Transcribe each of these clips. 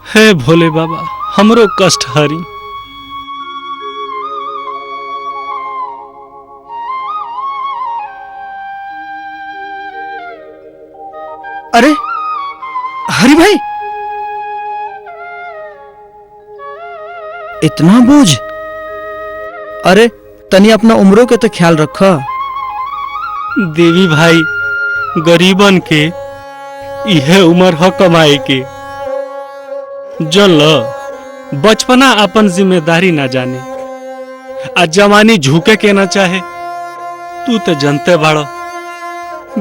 हे भोले बाबा हमरो कष्ट हरी। अरे हरि भाई, इतना बोझ? अरे तनी अपना उम्रों के तो ख्याल रखा। देवी भाई गरीबन के यह उम्र ह कमाए के। जल बचपना अपन जिम्मेदारी ना जाने आ जवानी झुके के ना चाहे। तू तो जनते बाड़ो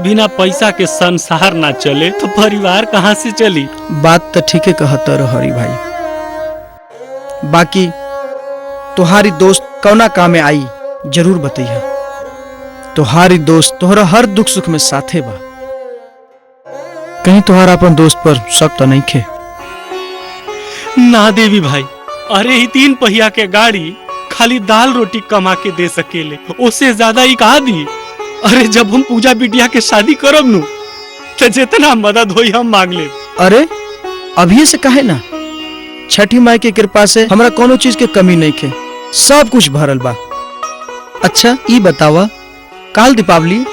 बिना पैसा के संसार ना चले तो परिवार कहाँ से चली। बात तो ठीक है कहता रहो हरि भाई, बाकी तुम्हारी दोस्त कौना काम में आई जरूर बताइए। तुम्हारी दोस्त तोहरा हर दुख सुख में साथे बा। कहीं तुम्हारा अपन दोस्त पर शक तो नहीं खे? ना देवी भाई, अरे ही 3 पहिया के गाड़ी खाली दाल रोटी कमा के दे सकेले, उससे ज्यादा ही कहा दी। अरे जब हम पूजा बिटिया के शादी करब नु तो जितना मदद होई हम मांग ले। अरे अभी से कहे ना, छठी माई की कृपा से हमरा कोनो चीज के कमी नहीं खे, सब कुछ भरल बा। अच्छा ई बतावा, काल दीपावली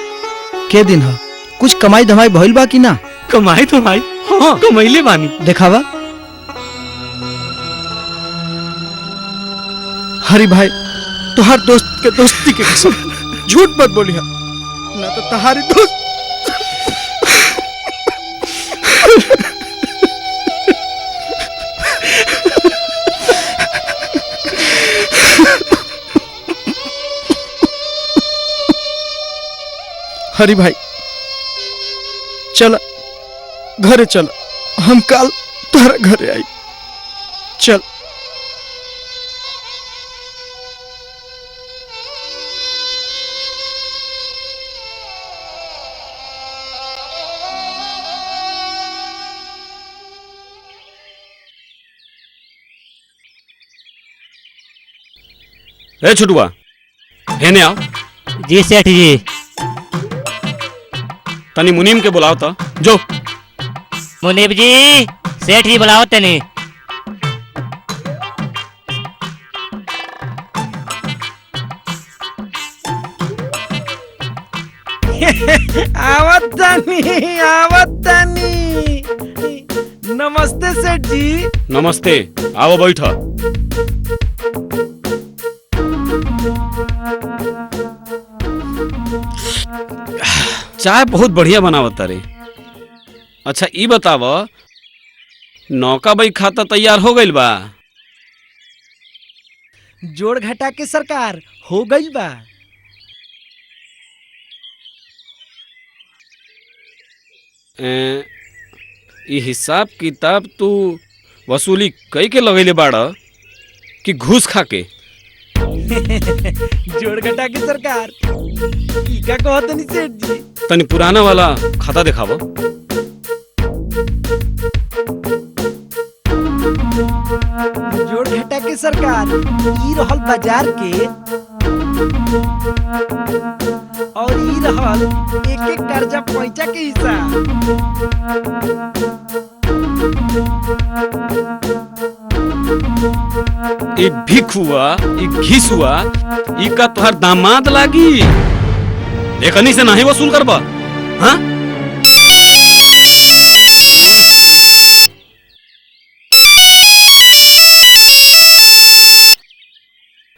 के दिन है? कुछ कमाई धमाई भइल बा कि ना? कमाई तो भाई हाँ कमाईले बानी। देखावा। हरि भाई तुहार दोस्त के दोस्ती के कसम झूठ मत बोलिया, ना तो तुम्हारी दोस्त हरि भाई चल घरे चल, हम कल तुम्हारे घरे आई। चल ए छुटुआ हेने आओ। जी सेठ जी। तनी मुनीम के बुलाओ तो जो। मुनीब जी, सेठ जी बुलाओ तनी। आवतानी। नमस्ते सेठ जी। नमस्ते, आओ बैठो। चाय बहुत बढ़िया बनावत रे। अच्छा ई बताव, नौका बई खाता तैयार हो गइल बा? जोड़ घटा के सरकार हो गई बा। ई हिसाब किताब तू वसूली कई के लगैले बाड़ कि घूस खा के? जोड़ घटा के सरकार ई का कहत नहीं सेठ जी? तनी पुराना वाला खाता दिखावा। जोड़ घटा के सरकार ई रहल बाजार के और ई रहल एक एक कर्जा पैसा के हिसाब। ई भिख हुआ, ई घिस हुआ, ई का तुहार दामाद लागी? एकनी से नहीं वसूल करबा? हाँ?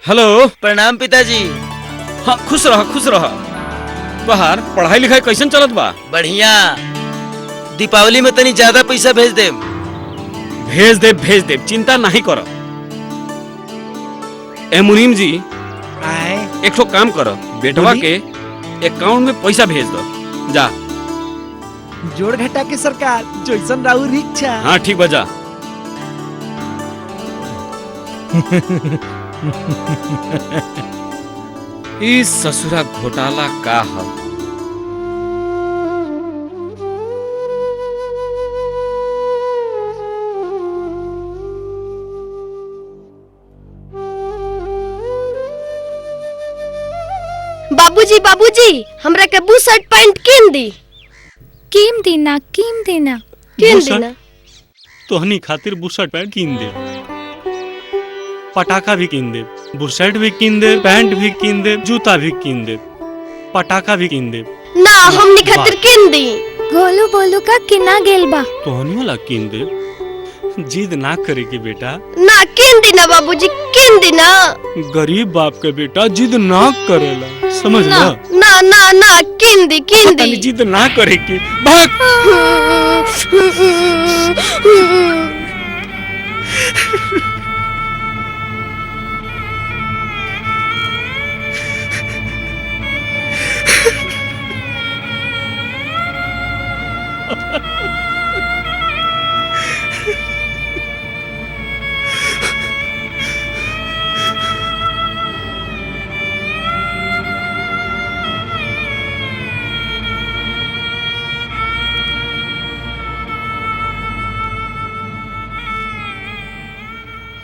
हेलो। प्रणाम पिताजी। हाँ खुश रह खुश रह। बाहर पढ़ाई लिखाई कैसन चलत बा? बढ़िया। दीपावली में तनी ज्यादा पैसा भेज दे। भेज दे, चिंता नहीं करो। ए मुनीम जी, एक ठो काम करो, बेटवा के अकाउंट में पैसा भेज दो जा। जोड़ घटा के सरकार जैसन राहुल इच्छा। हाँ ठीक बा जा। इस ससुरा घोटाला का है? बाबूजी बाबूजी हमरा के बू शर्ट पैंट किन दी। कीम देना किन दी ना। तोहनी खातिर बुशर्ट पैंट कीन दे, पटाखा भी कीन दे, बुशर्ट भी कीन दे, पैंट भी कीन दे, जूता भी कीन दे, पटाखा भी कीन दे। ना हमनी खातिर किन दी। गोलू बोलू का किना गेल बा। तोहनी वाला कीन दे, जिद ना करे के बेटा। ना किन दी ना बाबूजी, किन दी ना। गरीब बाप के बेटा जिद ना करेला, समझ ना ला। ना ना ना किन दी, किन दी। तनी जिद ना करे के भाग।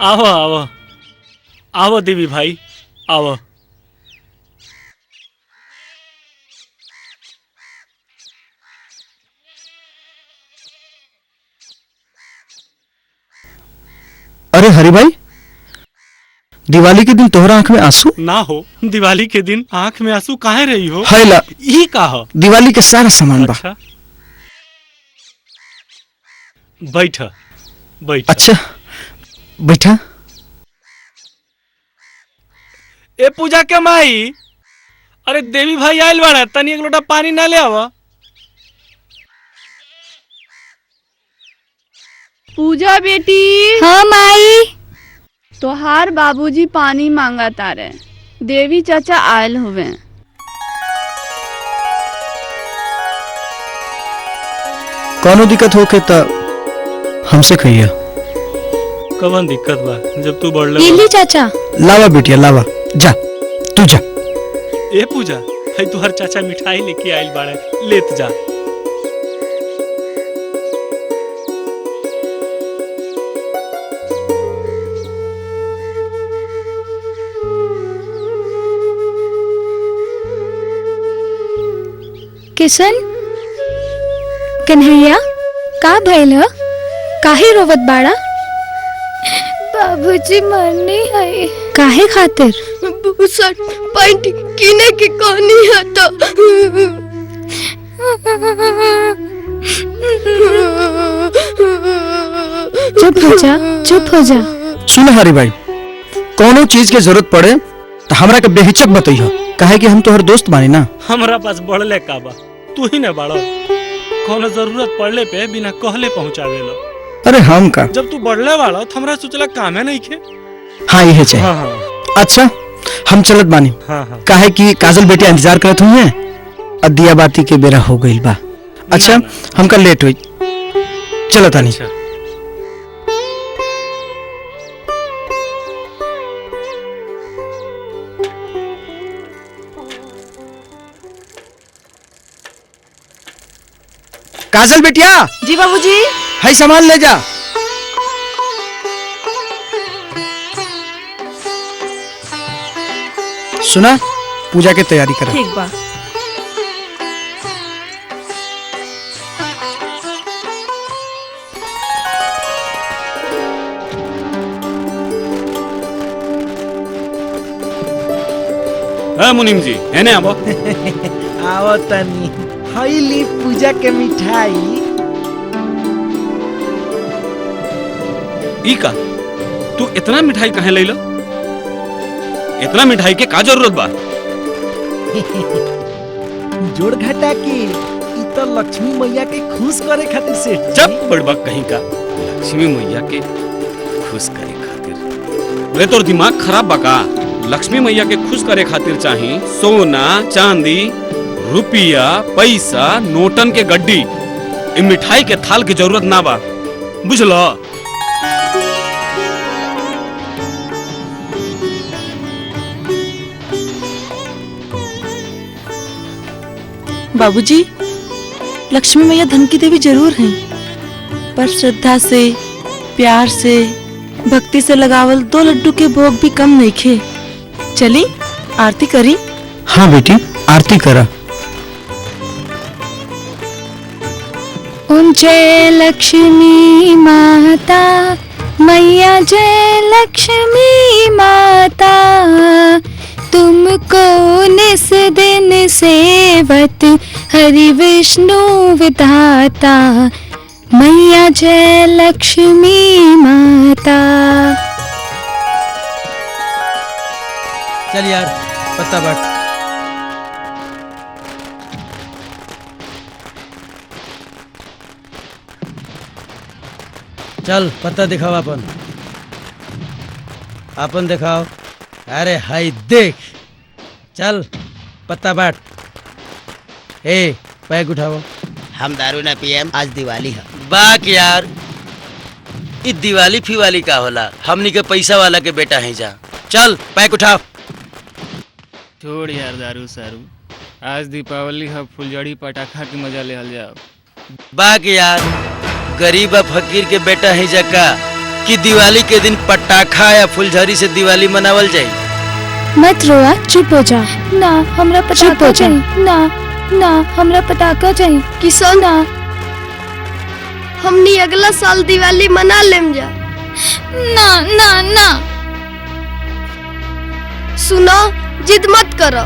आओ आओ आओ देवी भाई आओ। अरे हरि भाई, दिवाली के दिन तोहरा आंख में आंसू? ना हो, दिवाली के दिन आंख में आंसू काहे रही हो? है ला, ई का हो? दिवाली के सारा सामान बा। अच्छा बैठ बैठ। अच्छा बैठा। ए पूजा के माई, अरे देवी भाई आयल बाड़ा, तनी एक लोटा पानी ना ले आवा। पूजा बेटी। हाँ माई। तोहार बाबूजी पानी मांगा तारे, देवी चाचा आयल हुए। कोनो दिक्कत होके त हमसे कहिया। कवन दिक्कत बा जब तू बढ़ले? लिली चाचा। लावा बेटिया लावा, जा तू जा। ए पूजा, है तुहर चाचा मिठाई लेके आयल बाड़े, लेत जा। किशन, कन्हैया, का भइल ह? काहे रोवत बाड़ा? बाबूजी मरनी है। काहे खातिर? बुशर्ट पैंट किने की कहनी है तो। चुप हो जा, चुप हो जा। सुन हरि भाई, कोनो चीज के जरूरत पड़े तो हमरा के बेहिचक बताइयो, काहे कि हम तोहर दोस्त बानी ना। हमरा पास बढ़ले का बा, तू ही न बाड़ा। कोनो जरूरत पड़ले पे बिना कहले पहुंचावेला। अरे हम का, जब तू बढ़ले वाला तो हमरा सोचला कामे नहीं खे। हाँ यही चाहिए। हाँ हाँ अच्छा हम चलत बानी, हाँ हाँ। काहे कि काजल बेटिया इंतजार करत हुई है और दिया बाती के बेरा हो गइल बा। अच्छा ना, हमका लेट हुई, चलो तानी। अच्छा। काजल बेटिया, जी बाबूजी। है सामान ले जा। सुना, पूजा की तैयारी करा। ठीक बा। मुनीम जी एने आबो। आओ तनी, हई ली पूजा के मिठाई। ई का, तू इतना मिठाई कहे लइलो? इतना मिठाई के का जरूरत बा? जोड़ घटा के, ई तो लक्ष्मी मैया के खुश करे खातिर से। जब बड़बा कहीं का, लक्ष्मी मैया के खुश करे खातिर? रे तोर दिमाग खराब बा का? लक्ष्मी मैया के खुश करे खातिर चाही सोना चांदी रुपया पैसा नोटन के गड्डी। इ मिठाई के थाल की जरूरत ना बा, बुझलो? बाबूजी, लक्ष्मी मैया धन की देवी जरूर हैं, पर श्रद्धा से प्यार से भक्ति से लगावल 2 लड्डू के भोग भी कम नहीं खे। चली आरती करी। हाँ बेटी, आरती करा। ओम जय लक्ष्मी माता, मैया जय लक्ष्मी माता, तुमको निस दिन सेवत हरि विष्णु विधाता, मैया जय लक्ष्मी माता। चल यार पत्ता बांट। चल पत्ता दिखाओ अपन दिखाओ। अरे हाय देख, चल पत्ता बांट। ए पैक उठाओ। हम दारू ना पियम, आज दिवाली है। बाक यार, इ दिवाली फिवाली का होला, हमनी के पैसा वाला के बेटा है जा। चल पैक उठाओ। छोड़ यार दारू सारू, आज दीपावली है, फुलझड़ी पटाखा की मजा ले जाओ। बाक यार, गरीब और फकीर के बेटा है जा का कि दिवाली के दिन पटाखा या फुलझड़ी से दिवाली मनावल जाए। मत रोआ, चुप हो जा। ना हमरा पटाखा चाहिए, ना ना हमरा पटाखा चाहिए। किशन ना हमनी अगला साल दिवाली मना लेम जा। ना ना ना सुनो, जिद मत करो।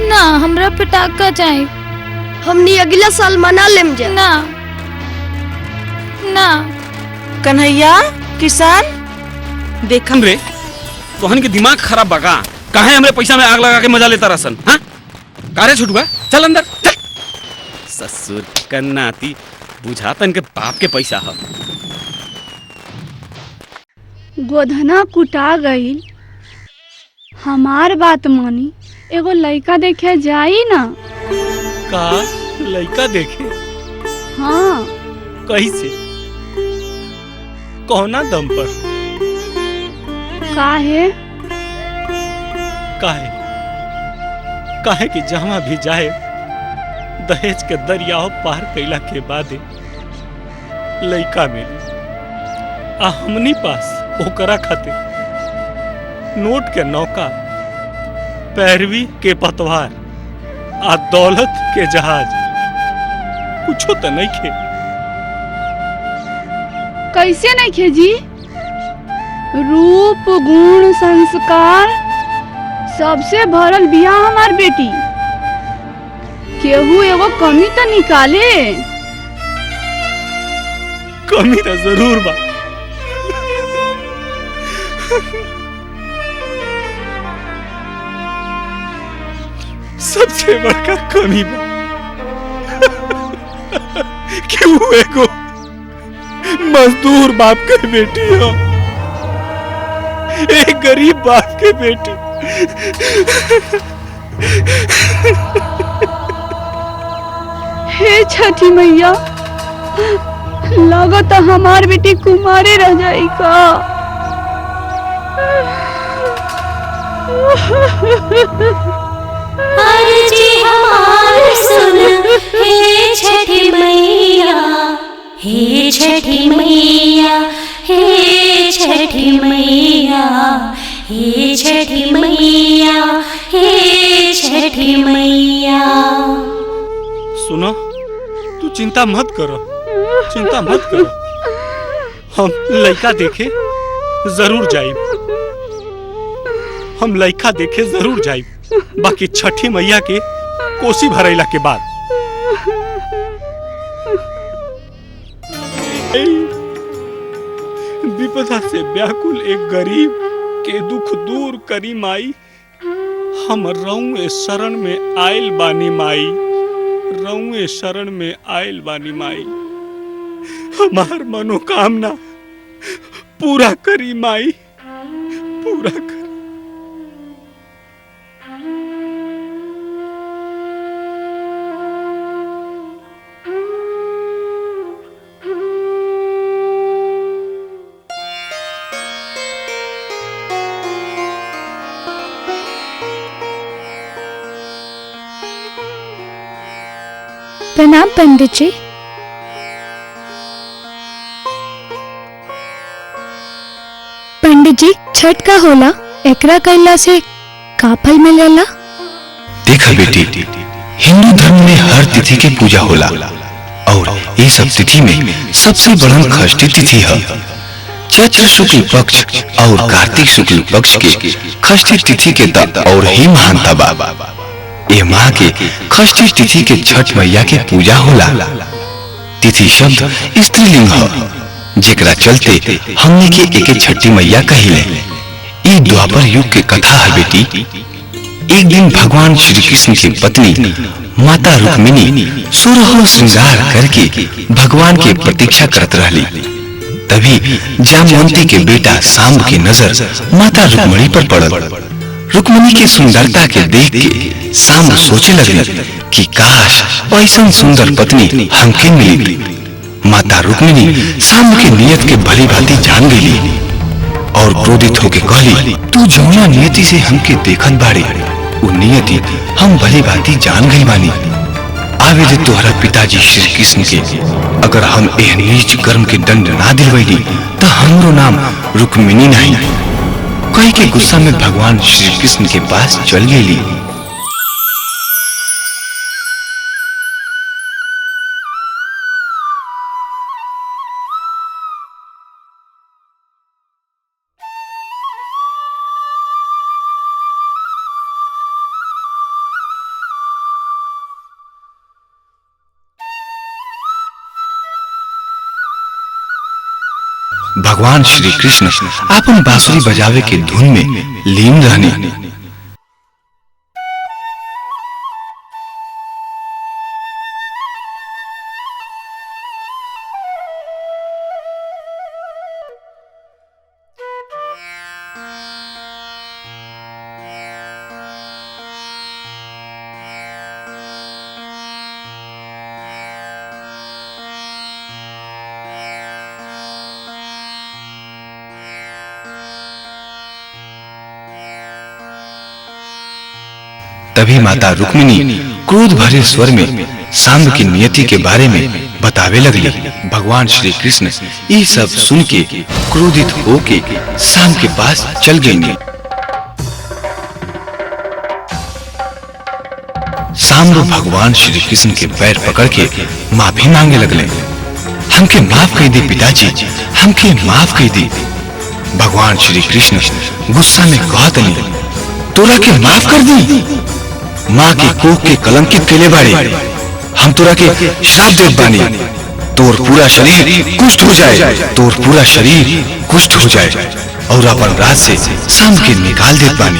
ना हमरा पटाखा चाहिए। हमनी अगला साल मना लेम जा। ना ना कन्हैया, किसान, देखा रे तोहन के दिमाग खराब बका। काहे हमरे पैसा में आग लगा के मजा लेता रसन? हाँ कारे छुटुआ, चल अंदर चल। ससुर कन्नाती, बुझातन के बाप के पैसा है। गोधना कुटा गई, हमार बात मानी, एगो लड़का देखे जाई ना। का लड़का देखे? हाँ कैसे, कौना दम पर? काहे? काहे काहे कि जहाँ भी जाए दहेज के दरियाव पार कैला के बादे लइका मिली, आ हमनी पास ओकरा खातिर नोट के नौका, पैरवी के पतवार आ दौलत के जहाज कुछो तो नहीं खे। कैसे नहीं खेजी? रूप गुण संस्कार सबसे भरल बिया हमार बेटी। केहू एगो कमी तो निकाले। कमी तो जरूर बा, सबसे बड़का कमी बा कि वो एगो मजदूर बाप के बेटी हो, एक गरीब बाप के बेटी। हे छठी मैया, लगो तो हमार बेटी कुमारे रह जाई का। अर्जी हमार सुन हे छठी मैया, हे छठी मैया, हे छठी मैया, हे छठी मैया, हे छठी मैया। सुनो, तू चिंता मत करो, चिंता मत करो, हम लड़का देखे जरूर जाइब, हम लड़का देखे जरूर जाइब। बाकी छठी मैया के कोसी भरैला के बाद। विपदा से व्याकुल एक गरीब के दुख दूर करी माई, हम रउए शरण में आयल बानी माई, रउए शरण में आयल बानी माई। हमार मनोकामना पूरा करी माई, पूरा करी। प्रणाम पंडित जी। पंडित जी, छठ का होला, एकरा कैला से का फल मिलेला? देखा बेटी, हिंदू धर्म में हर तिथि की पूजा होला और ये सब तिथि में सबसे बड़न खष्टी तिथि है। चैत्र शुक्ल पक्ष और कार्तिक शुक्ल पक्ष के खष्टी तिथि के और ही महानता बा। ये माह के खष्टी तिथि के छठ मैया के पूजा होला। तिथि शब्द स्त्रीलिंग है, जेकरा चलते हमने के एके छठी मैया कहिले। ये द्वापर युग के कथा है बेटी। एक दिन भगवान श्री कृष्ण की पत्नी माता रुक्मिणी 16 श्रृंगार करके भगवान की प्रतीक्षा करत रहली। तभी जामवंती के बेटा सांब की नजर माता रुक्मिणी पर पड़ल। रुक्मिणी की सुंदरता के देख के सांब सोचे लगली कि काश ऐसा सुंदर पत्नी हमके मिली। माता रुक्मिणी सांब के नियत के भली भांति जान गई और क्रोधित होके कहली, तू जौना नियति से हमके देखत बाड़े वो नियति हम भली भांति जान गई बानी। आवे दे तोहरा पिताजी श्री कृष्ण के, अगर हम एह नीच कर्म के दंड ना दिलवैली तो हमरो नाम रुक्मिणी नहीं। कई के गुस्सा में भगवान श्री कृष्ण के पास चल गेली। भगवान श्री कृष्ण अपन बांसुरी बजावे के धुन में लीन रहने। तभी माता रुक्मिणी क्रोध भरे स्वर में सांब की नियति के बारे में बतावे लगली। भगवान श्री कृष्ण ये सब सुन के क्रोधित होके सांब के पास चल गए। सांब भगवान श्री कृष्ण के पैर पकड़ के माफी मांगे लगले। हमके माफ कर दी पिताजी, हमके माफ कर दी। भगवान श्री कृष्ण गुस्सा में कहतनी, तोरा के माफ कर दी? माँ के कोख के कलंकित केले बाड़े, हम तोरा के श्राप देत बानी। तोर पूरा शरीर कुष्ठ हो जाए, तोर पूरा शरीर कुष्ठ हो जाए और अपन राज से सांब के निकाल देत बानी।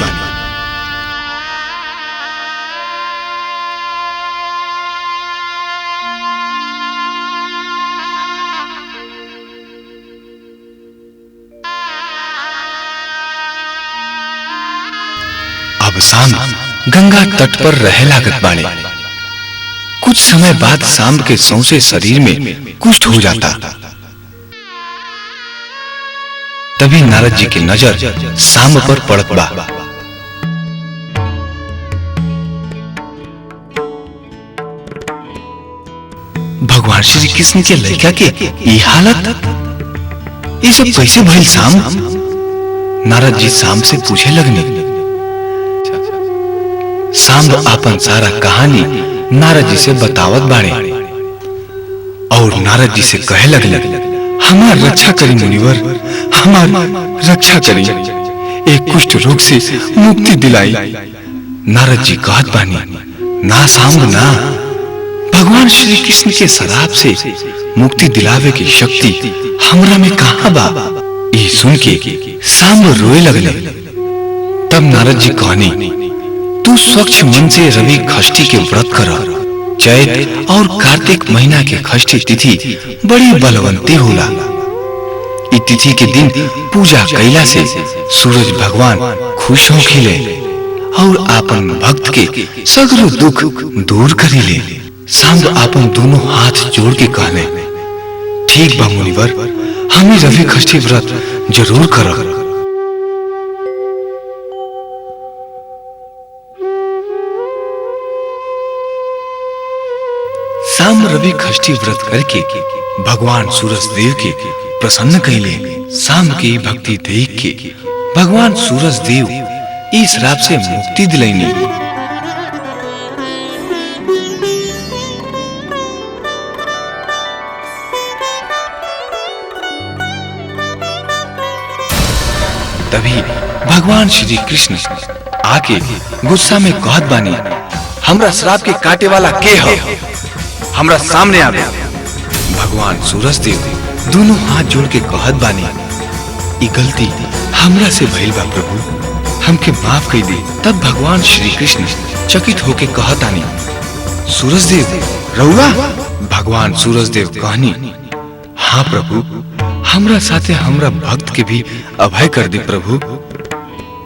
अब सांब गंगा तट पर रह लागत बाड़े। कुछ समय बाद सांब के सौंसे शरीर में कुष्ठ हो जाता। तभी नारद जी की नजर सांब पर पड़त बा। भगवान श्री कृष्ण के लड़का के ये हालत, ये सब कैसे भइल सांब? नारद जी सांब से पूछे लगने। सांब अपन सारा कहानी नारद जी से बतावत बाड़े और नारद जी से कहे लगले, हमार रक्षा करी मुनिवर, हमार रक्षा करी, एक कुष्ठ रोग से मुक्ति दिलाई। नारद जी कहत बानी, ना सांब ना, भगवान श्री कृष्ण के शराब से मुक्ति दिलावे की शक्ति हमरा में कहाँ बा? ये सुन के सांब रोए लगले। तब नारद जी कहनी, तू स्वच्छ मन से रवि खष्टी के व्रत कर। चैत और कार्तिक महीना के खष्टी तिथि बड़ी बलवंती होला। इस तिथि के दिन पूजा कैला से सूरज भगवान खुश हो खिले और आपन भक्त के सगरो दुख दूर करिले। सांब आपन दोनों हाथ जोड़ के कहले, ठीक बा मुनिवर, हमें रवि खष्टी व्रत जरूर करब। सांब रवि खष्टी व्रत करके भगवान सूरज देव के प्रसन्न कैले। सांब की भक्ति देख के भगवान सूरज देव इस श्राप से मुक्ति दिलाईनी। तभी भगवान श्री कृष्ण आके गुस्सा में कहत बानी, हमरा श्राप के काटे वाला के हो, हमरा सामने आवे। भगवान सूरज देव दोनों हाथ जोड़ के कहत बानी, ई गलती हमरा से भइल बा प्रभु, हमके माफ कर दे। तब भगवान श्री कृष्ण चकित होके कहत आनी, सूरज देव रउआ? भगवान सूरज देव कहनी, हाँ प्रभु, हमरा साथे हमरा भक्त के भी अभय कर दे प्रभु।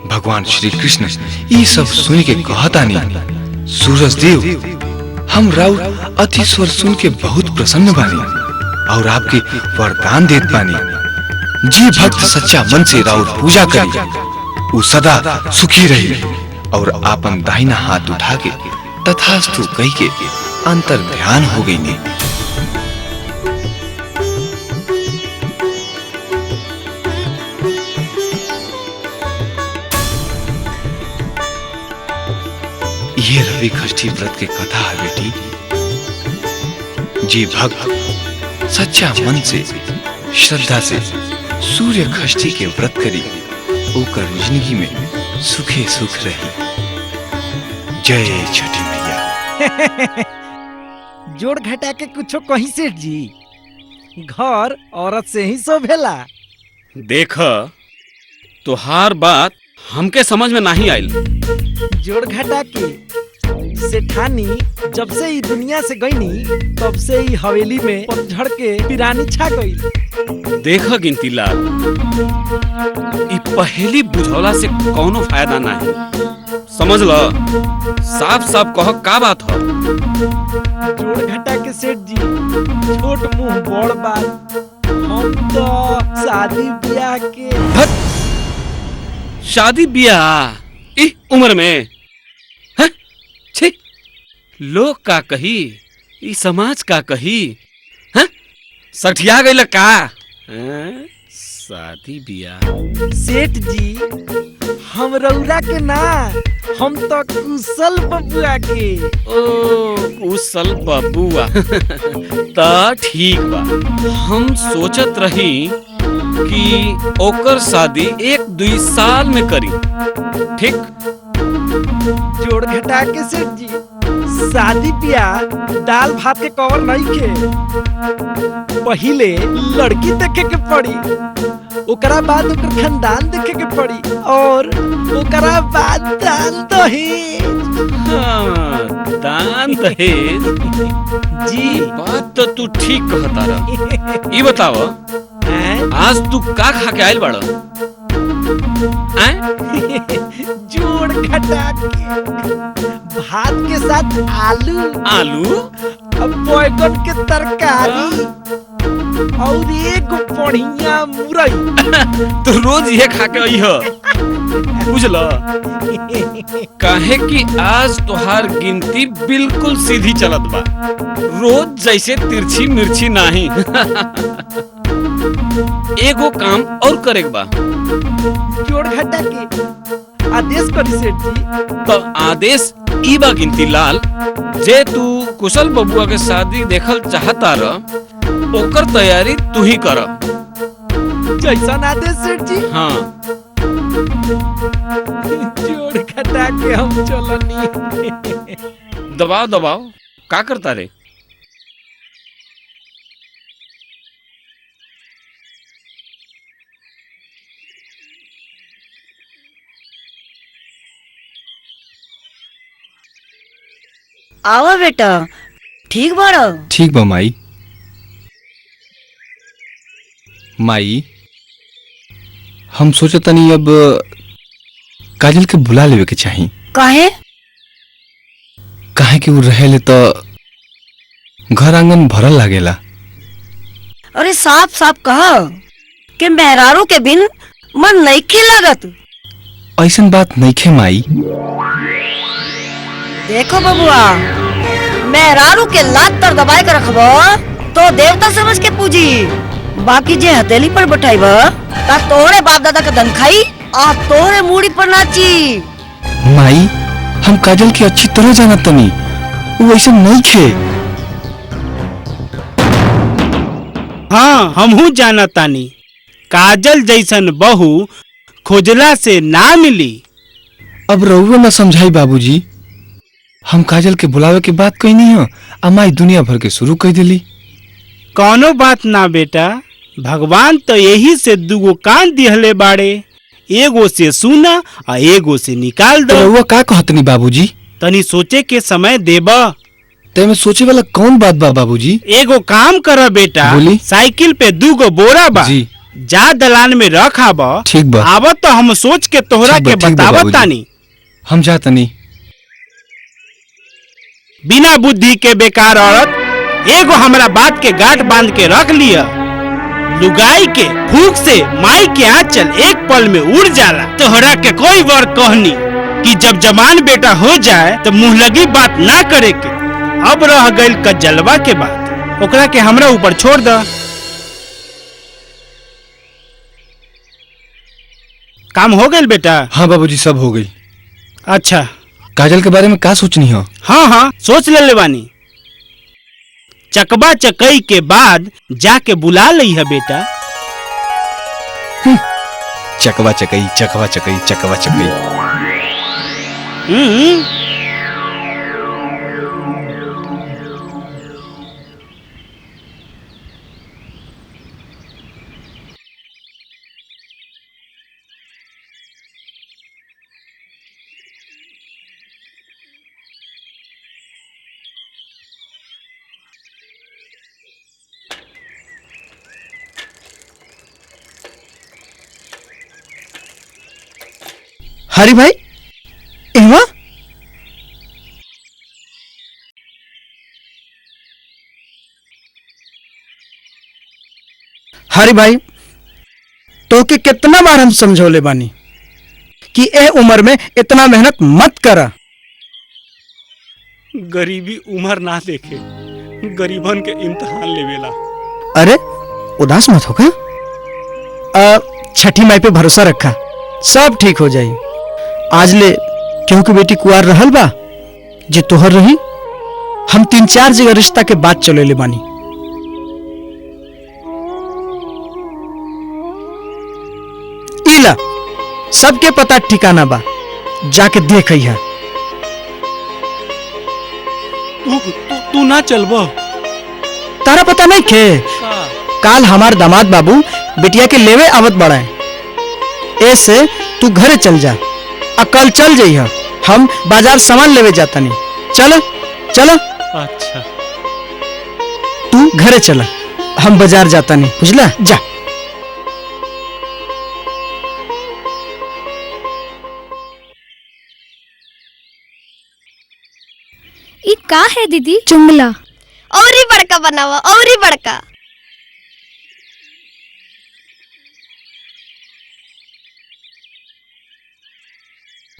भगवान श्री कृष्ण ये सब सुन के कहतानी, सूरज देव हम राउर अति स्वर सुन के बहुत प्रसन्न बानी और आपके वरदान देत बानी। जी भक्त सच्चा मन से राउर पूजा करी, वो सदा सुखी रही। और आपन दाहिना हाथ उठा के तथास्तु कही के अंतर ध्यान हो गई ने। ये रवि खष्टी व्रत के कथा है बेटी। जी भक्त सच्चा मन से श्रद्धा से सूर्य खष्टी के व्रत करी, ओकर जिंदगी में सुखे सुख रही। जय छठी मैया। जोड़ घटा के कुछो कहीं सेठ जी, घर औरत से ही शोभेला। देख तुहार बात हमके समझ में नहीं आयल। जोड़ घटा के सेठानी जब से ही दुनिया से गईनी तब से ही हवेली में पतझड़ के पिरानी छा गई। देख गिनती लाल, ई पहेली बुझौला से कौनो फायदा नहीं, समझ लो। साफ साफ कह का बात हो। जोड़ घटा के सेठ जी, छोट मुंह बड़ बात, हम तो शादी ब्याह के शादी ब्याह ई उम्र में है? छी, लोग का कही, ई समाज का कही, है? सठिया गई का है? शादी ब्याह सेठ जी, हम रउरा के ना, हम तो कुशल बबुआ के। ओ कुशल बबुआ ता ठीक बा। हम सोचत रही कि ओकर शादी 1-2 साल में करी, ठीक? जोड़ घटा के सेठ जी, शादी ब्याह दाल भात के कवर नहीं के। पहिले लड़की देखे के पड़ी, ओकरा बाद ओकर खानदान देखे के पड़ी, और ओकरा बाद दान दहेज। हाँ, दान दहेज जी, बात तो तू ठीक कहता रहा। ये बताओ, आज तू का खा के आयल बाड़ा? जोड़ घटा के भात के साथ आलू अब बैगन के तरकारी और एक बढ़िया मुरई। तो रोज ये खा के आई हो, बुझला? काहे कि आज तुहार गिनती बिल्कुल सीधी चलत बा, रोज जैसे तिरछी मिर्ची नहीं। एगो काम और करे बा। जोड़ घटा के आदेश करी सेठ जी। तो आदेश ई बा गिनती लाल, जे तू कुशल बबुआ के शादी देखल चाहता रह, ओकर तैयारी तू ही कर। जैसा आदेश सेठ जी। हाँ, जोड़ घटा के हम चलनी। दबाओ दबाओ, का करता रे? आओ बेटा, ठीक बाड़ो? ठीक बा माई। माई, हम सोचतनी अब काजल के बुला लेवे के चाही। काहे? काहे कि वो रहेले तो घर आंगन भरल लागेला। अरे साफ साफ कहो कि मेहरारू के बिन मन नहीं खे लागत। ऐसन बात नहीं खे माई। देखो बबुआ, मेहरारू के लात तर दबाए कर रखबो तो देवता समझ के पूजी, बाकी जे हथेली पर बैठाइब ता तोहरे बाप दादा के धन खाई आ तोहरे मूड़ी पर नाची। माई, हम काजल की अच्छी तरह जानत तनी, वो ऐसा नहीं खे। हाँ, हमहू जानतानी। काजल जैसन बहू खोजला से ना मिली। अब रहुआ ना समझाई बाबूजी, हम काजल के बुलावे के बात कही नहीं हो, अमाई दुनिया भर के शुरू कर दिली। कौनो बात ना बेटा, भगवान तो यही से दुगो कान दिहले बाड़े, एगो से सुना और एगो से निकाल दो। रहुआ का कहतनी बाबूजी? तनी सोचे के समय देबा। ते में सोचे वाला कौन बात बा बाबूजी? एगो काम कर बेटा, बोली? साइकिल पे दूगो बोरा बा जी। जा दलान में रख आबा। ठीक बा। आवत तो हम सोच के तोहरा के बतावत तानी। हम जातनी। बिना बुद्धि के बेकार औरत, एगो हमरा बात के गांठ बांध के रख लिया। लुगाई के फूक से माई के आंचल एक पल में उड़ जाला। तोहरा के कोई बार कहनी कि जब जवान बेटा हो जाए तो मुंह लगी बात ना करे के। अब रह गइल कजलवा के बात, ओकरा के हमरा ऊपर छोड़ द। काम हो गइल बेटा? हाँ बाबूजी, सब हो गई। अच्छा, काजल के बारे में का सोचनी हो? हाँ सोच ले बानी। चकबा चकई के बाद जाके बुला लई है बेटा। चकवा चकई चकवा चकई चकवा चकई। हरी भाई, इहवा हरी भाई, तो के कितना बार हम समझौले बानी कि ए उम्र में इतना मेहनत मत करा। गरीबी उम्र ना देखे, गरीबन के इम्तिहान लेवेला। अरे उदास मत होगा, छठी माई पे भरोसा रखा, सब ठीक हो जाई। आज ले क्योंकि बेटी कुआर रहल बा, जे तोहर रही। हम 3-4 जगह रिश्ता के बात चले ले बानी। इला सबके पता ठिकाना बा, जाके देख अइहा। तू ना चलबो? तारा पता नहीं खे? काल हमार दामाद बाबू बिटिया के लेवे आवत बड़ा, ऐसे तू घरे चल जा, कल चल जाइए। हम बाजार सामान लेवे जाता नहीं। चल चल। अच्छा, तू घरे चला, हम बाजार जाता नहीं, बुझला? जा। ये का है दीदी? जुमला। और ही बड़का बनावा, और ही बड़का।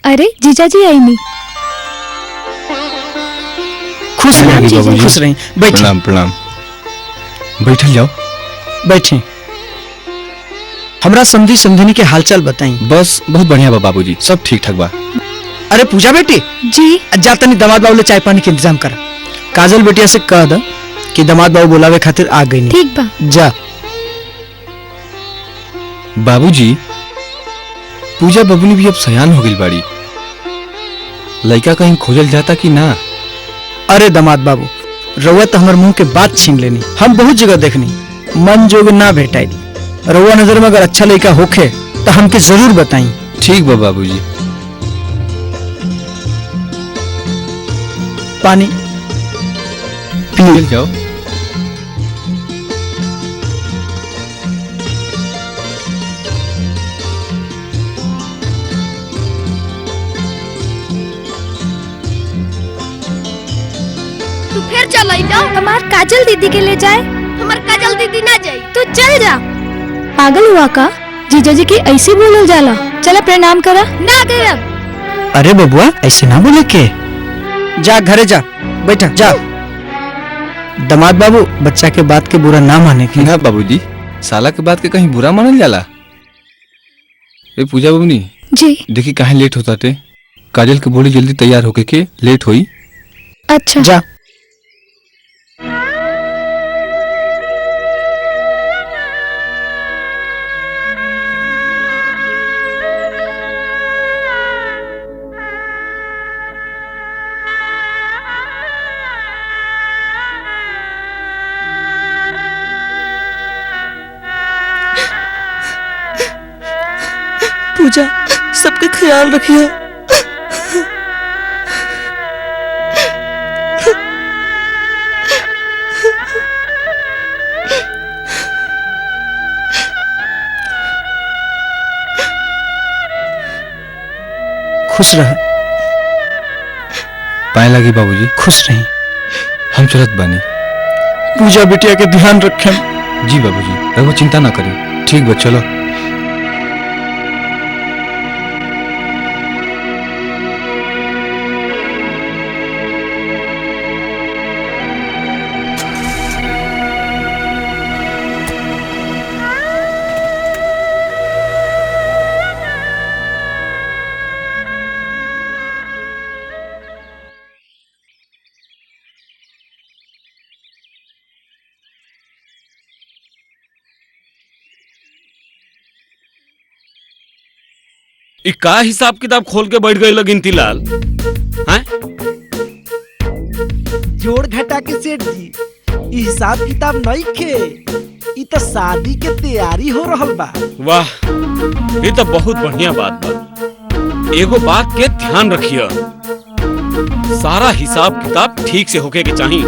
अरे जीजाजी आई नहीं। खुश रही, खुश रही। बैठ। प्रणाम प्रणाम। बैठल जाओ। बैठे। हमरा समझी समझनी के हालचाल बताई। बस बहुत बढ़िया बा बाबूजी, सब ठीक ठाक बा। अरे पूजा बेटी जी, जाता नहीं, दामाद बाबू ले चाय पानी के इंतजाम कर। काजल बेटिया से कह द कि दामाद बाबू बुलावे खातिर आ गई। ठीक बा। जा। बाबूजी, पूजा बबुनी भी अब सयान हो गई बाड़ी, लड़का कहीं खोजल जाता कि ना? अरे दामाद बाबू, रउआ तो हमारे मुंह के बात छीन लेनी। हम बहुत जगह देखनी, मन जोग ना भेटाई। रउआ नजर में अगर अच्छा लड़का होखे तो हमके जरूर बताई। ठीक बा बाबूजी। पानी पी जाओ। तू फिर चल आई ना। हमार काजल दीदी के ले जाए। हमार काजल दीदी ना जाई। तू चल जा। पागल हुआ का? जीजाजी के ऐसे बोलल जाला? चला प्रणाम करा। ना करब। अरे बबुआ, ऐसे ना बोले के। जा घरे जा, बैठा जा। दामाद बाबू, बच्चा के बात के बुरा ना माने के। ना बाबूजी, साला के बात के कहीं बुरा मानल जाला? ए पूजा बबुनी जी, देखी काहे लेट होता टे। काजल के बोली जल्दी तैयार होके के लेट होई। अच्छा जा। पूजा सबके ख्याल रखिए। खुश रह। पाए लगी बाबूजी। खुश रही। हम चलत बानी। पूजा बिटिया के ध्यान रखें। जी बाबूजी, रघु चिंता ना करी। ठीक बा, चलो। ई का हिसाब किताब खोल के बैठ गई गिनती लाल? हैं? जोड़ घटा के सेठ जी, ई हिसाब किताब नहीं खे, ई तो शादी के तैयारी हो रहल बा। वाह, ये तो बहुत बढ़िया बात बा। एगो बात के ध्यान रखिए, सारा हिसाब किताब ठीक से होके के चाहिए।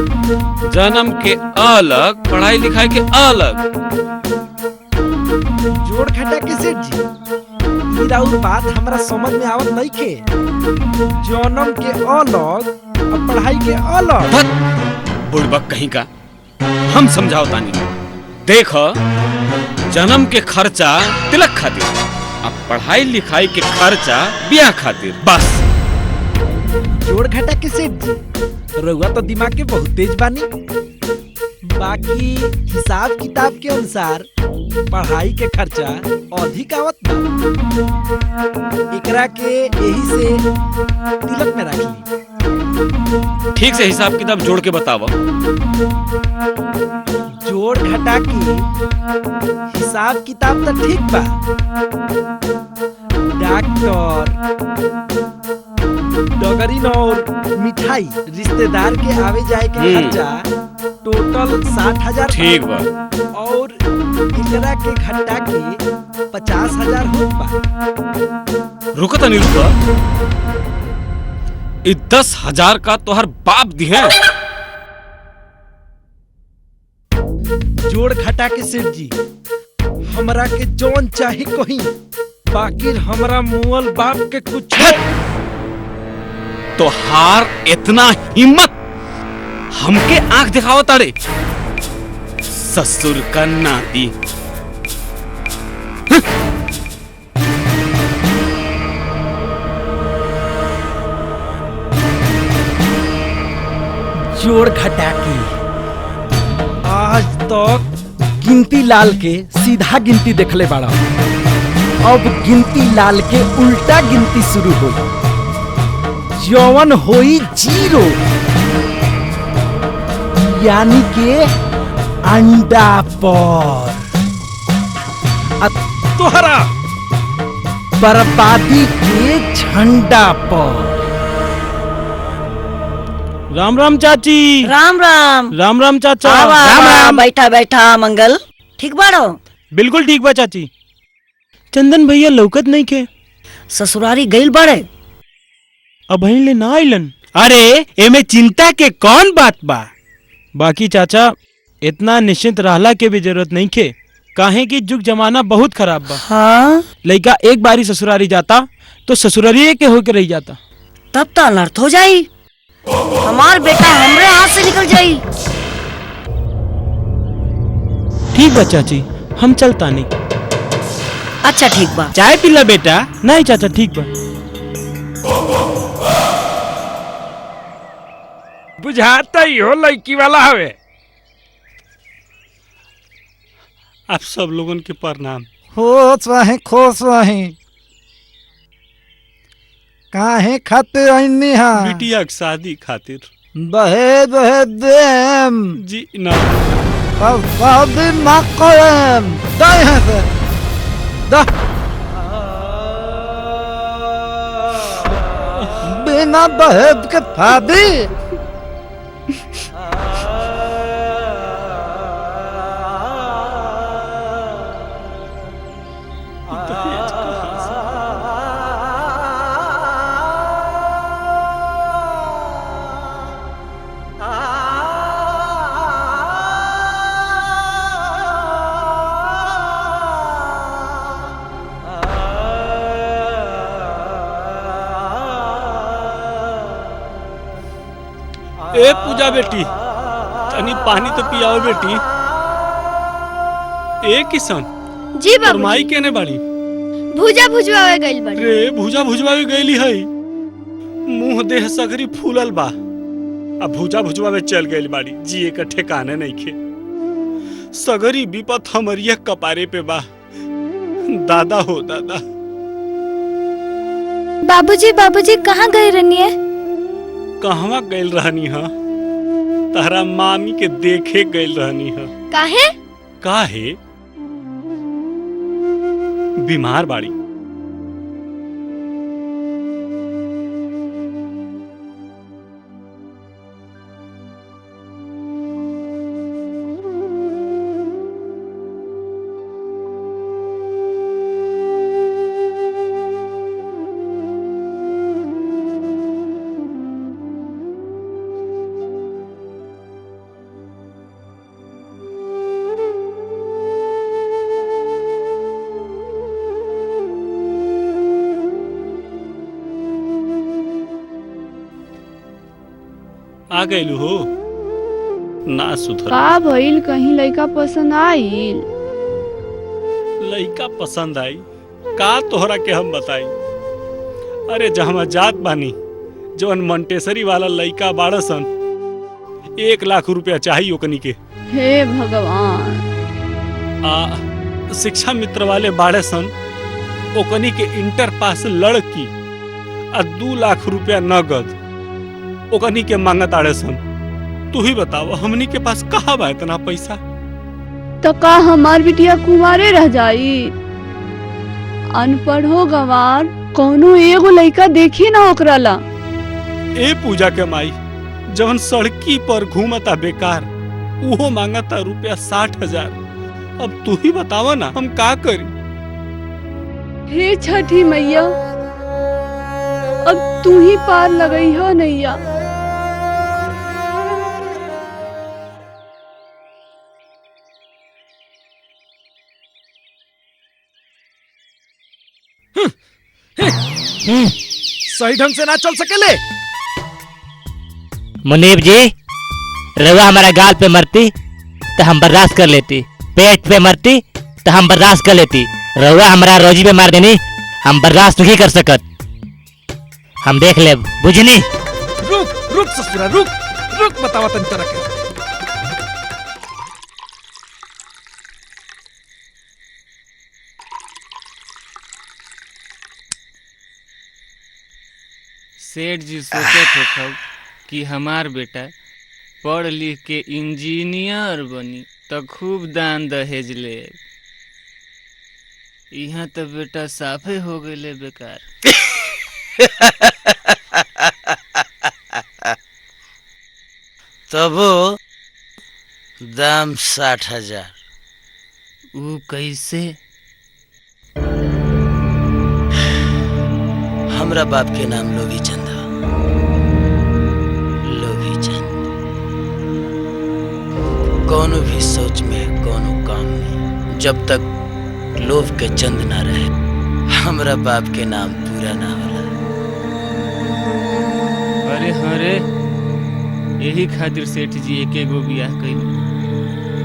जन्म के अलग, पढ़ाई लिखाई के अलग। जोड़ घटा के सेठ जी, ई राउर बात हमरा समझ में आवत नहीं खे। जन्म के अलग और पढ़ाई के अलग। बुड़बक कहीं का, हम समझाओ तानी। देख, जन्म के खर्चा तिलक खातिर, अब पढ़ाई लिखाई के खर्चा ब्याह खातिर, बस। जोड़ घटा के सेठ जी, रउआ तो दिमाग के बहुत तेज बानी। बाकी हिसाब किताब के अनुसार पढ़ाई के खर्चा अधिक आवत बा। एकरा के यही से तिलक में रख ली। ठीक से हिसाब किताब जोड़ के बताओ। जोड़ घटा के हिसाब किताब तो ठीक बा। डॉक्टर, डगरीन और मिठाई, रिश्तेदार के आवे जाए के खर्चा टोटल 60,000 ठीक बा। और एकरा के घटा के 50,000 होत बा। रुको तनी रुको, 10,000 का तोहर बाप दिहे। जोड़ घटा के सेठ जी, हमरा के जौन चाहे कहीं, बाकी हमरा मुअल बाप के कुछ। तोहार इतना हिम्मत, हमके आंख दिखाओ ताड़े, ससुर का नाती। जोड़ घटा के आज तक गिनती लाल के सीधा गिनती देखले बाड़ा, अब गिनती लाल के उल्टा गिनती शुरू हो। जौन होई 0, यानी के अंडा पर। तोहरा बर्बादी के झंडा पर। राम राम चाची। राम राम। राम राम चाचा। राम राम। बैठा बैठा मंगल, ठीक बाड़ो? बिल्कुल ठीक बा चाची। चंदन भैया लौकत नहीं के। ससुरारी गइल बाड़े। अब ले ना आइलन। अरे एमे चिंता के कौन बात बा। बाकी चाचा इतना निश्चिंत रहला के भी जरूरत नहीं खे, काहे कि जुग जमाना बहुत खराब बा। हाँ? लइका एक बारी ससुरारी जाता तो ससुरारी के होके रह जाता। तब तो अनर्थ हो जाई, हमार बेटा हमरे हाथ से निकल जाई। ठीक बा चाची, हम चलता नहीं। अच्छा ठीक बा। चाय पिला बेटा। नहीं चाचा ठीक बा। बुझाता ही हो लड़की वाला हवे। आप सब लोगन के प्रणाम। खुश रहे खुश रहे। काहे खातिर आइनी हा? बिटिया के शादी खातिर। बहे बहे देम जी ना। अब शादी ना करम। दाई है से दा बिना दहेज के शादी। ए पूजा बेटी, तनी पानी तो पियाओ बेटी। ए किशन, जी तोर माई केने बाड़ी? भुजा भुजवावे गइल बाड़ी। रे भुजा भुजवावे गइली है, मुंह देह सगरी फूलल बा। अब भुजा भुजवावे चल गइल बाड़ी, जिए का ठिकाने नइखे। सगरी विपत हमरिया कपारे पे बा। दादा हो दादा। बाबूजी बाबूजी कहाँ गए रनिए? कहवा गइल रहनी हा? तारा मामी के देखे गइल रहनी हा। काहे? काहे? बीमार बाड़ी। आ गइलू हो ना सुधर। का भइल, कहीं लइका पसंद आइल? लइका पसंद आई का तोहरा के हम बताई? अरे जहाँ जात बानी जवन मंटेसरी वाला लइका बाड़सन, 1 लाख रुपया चाहिए ओकनी के। हे भगवान। शिक्षा मित्र वाले बाड़े सन, ओकनी के इंटर पास लड़की 2 लाख रुपया नगद ओकनी के मांगत आड़े सन। तू ही बताओ हमनी के पास कहाँ बा इतना पैसा? तो का हमार बिटिया कुमारे रह जाई? अनपढ़ हो गंवार, कोनो एगो लइका देखी ना ओकरा ला। ए पूजा के माई, जवन सड़की पर घूमता बेकार, उहो मांगता रुपया 60,000। अब तू ही बतावा ना हम का करी? हे छठी मैया, अब तू ही पार लगई हो नैया। सही ढंग से ना चल सकेले। मुनीब जी, रवा हमारा गाल पे मरती तो हम बर्दाश्त कर लेती, पेट पे मरती तो हम बर्दाश्त कर लेती। रवा हमारा रोजी पे मार देनी, हम बर्दाश्त नहीं कर सकत। हम देख ले बुझनी। रुक रुक ससुरा, रुक रुक, बतावा तन तरह के। सेठ जी सोचे थे कि हमार बेटा पढ़ लिख के इंजीनियर बनी तो खूब दान दहेज ले। यहाँ तो बेटा साफे हो गए बेकार। तबो दाम 60,000। वो कैसे? हमरा बाप के नाम लोभी चंद है। लोभी चंद। कोनो भी सोच में, कोनो काम में जब तक लोभ के चंद ना रहे, हमरा बाप के नाम पूरा ना होला। अरे हरे, यही खातिर सेठ जी एक गो बियाह कैली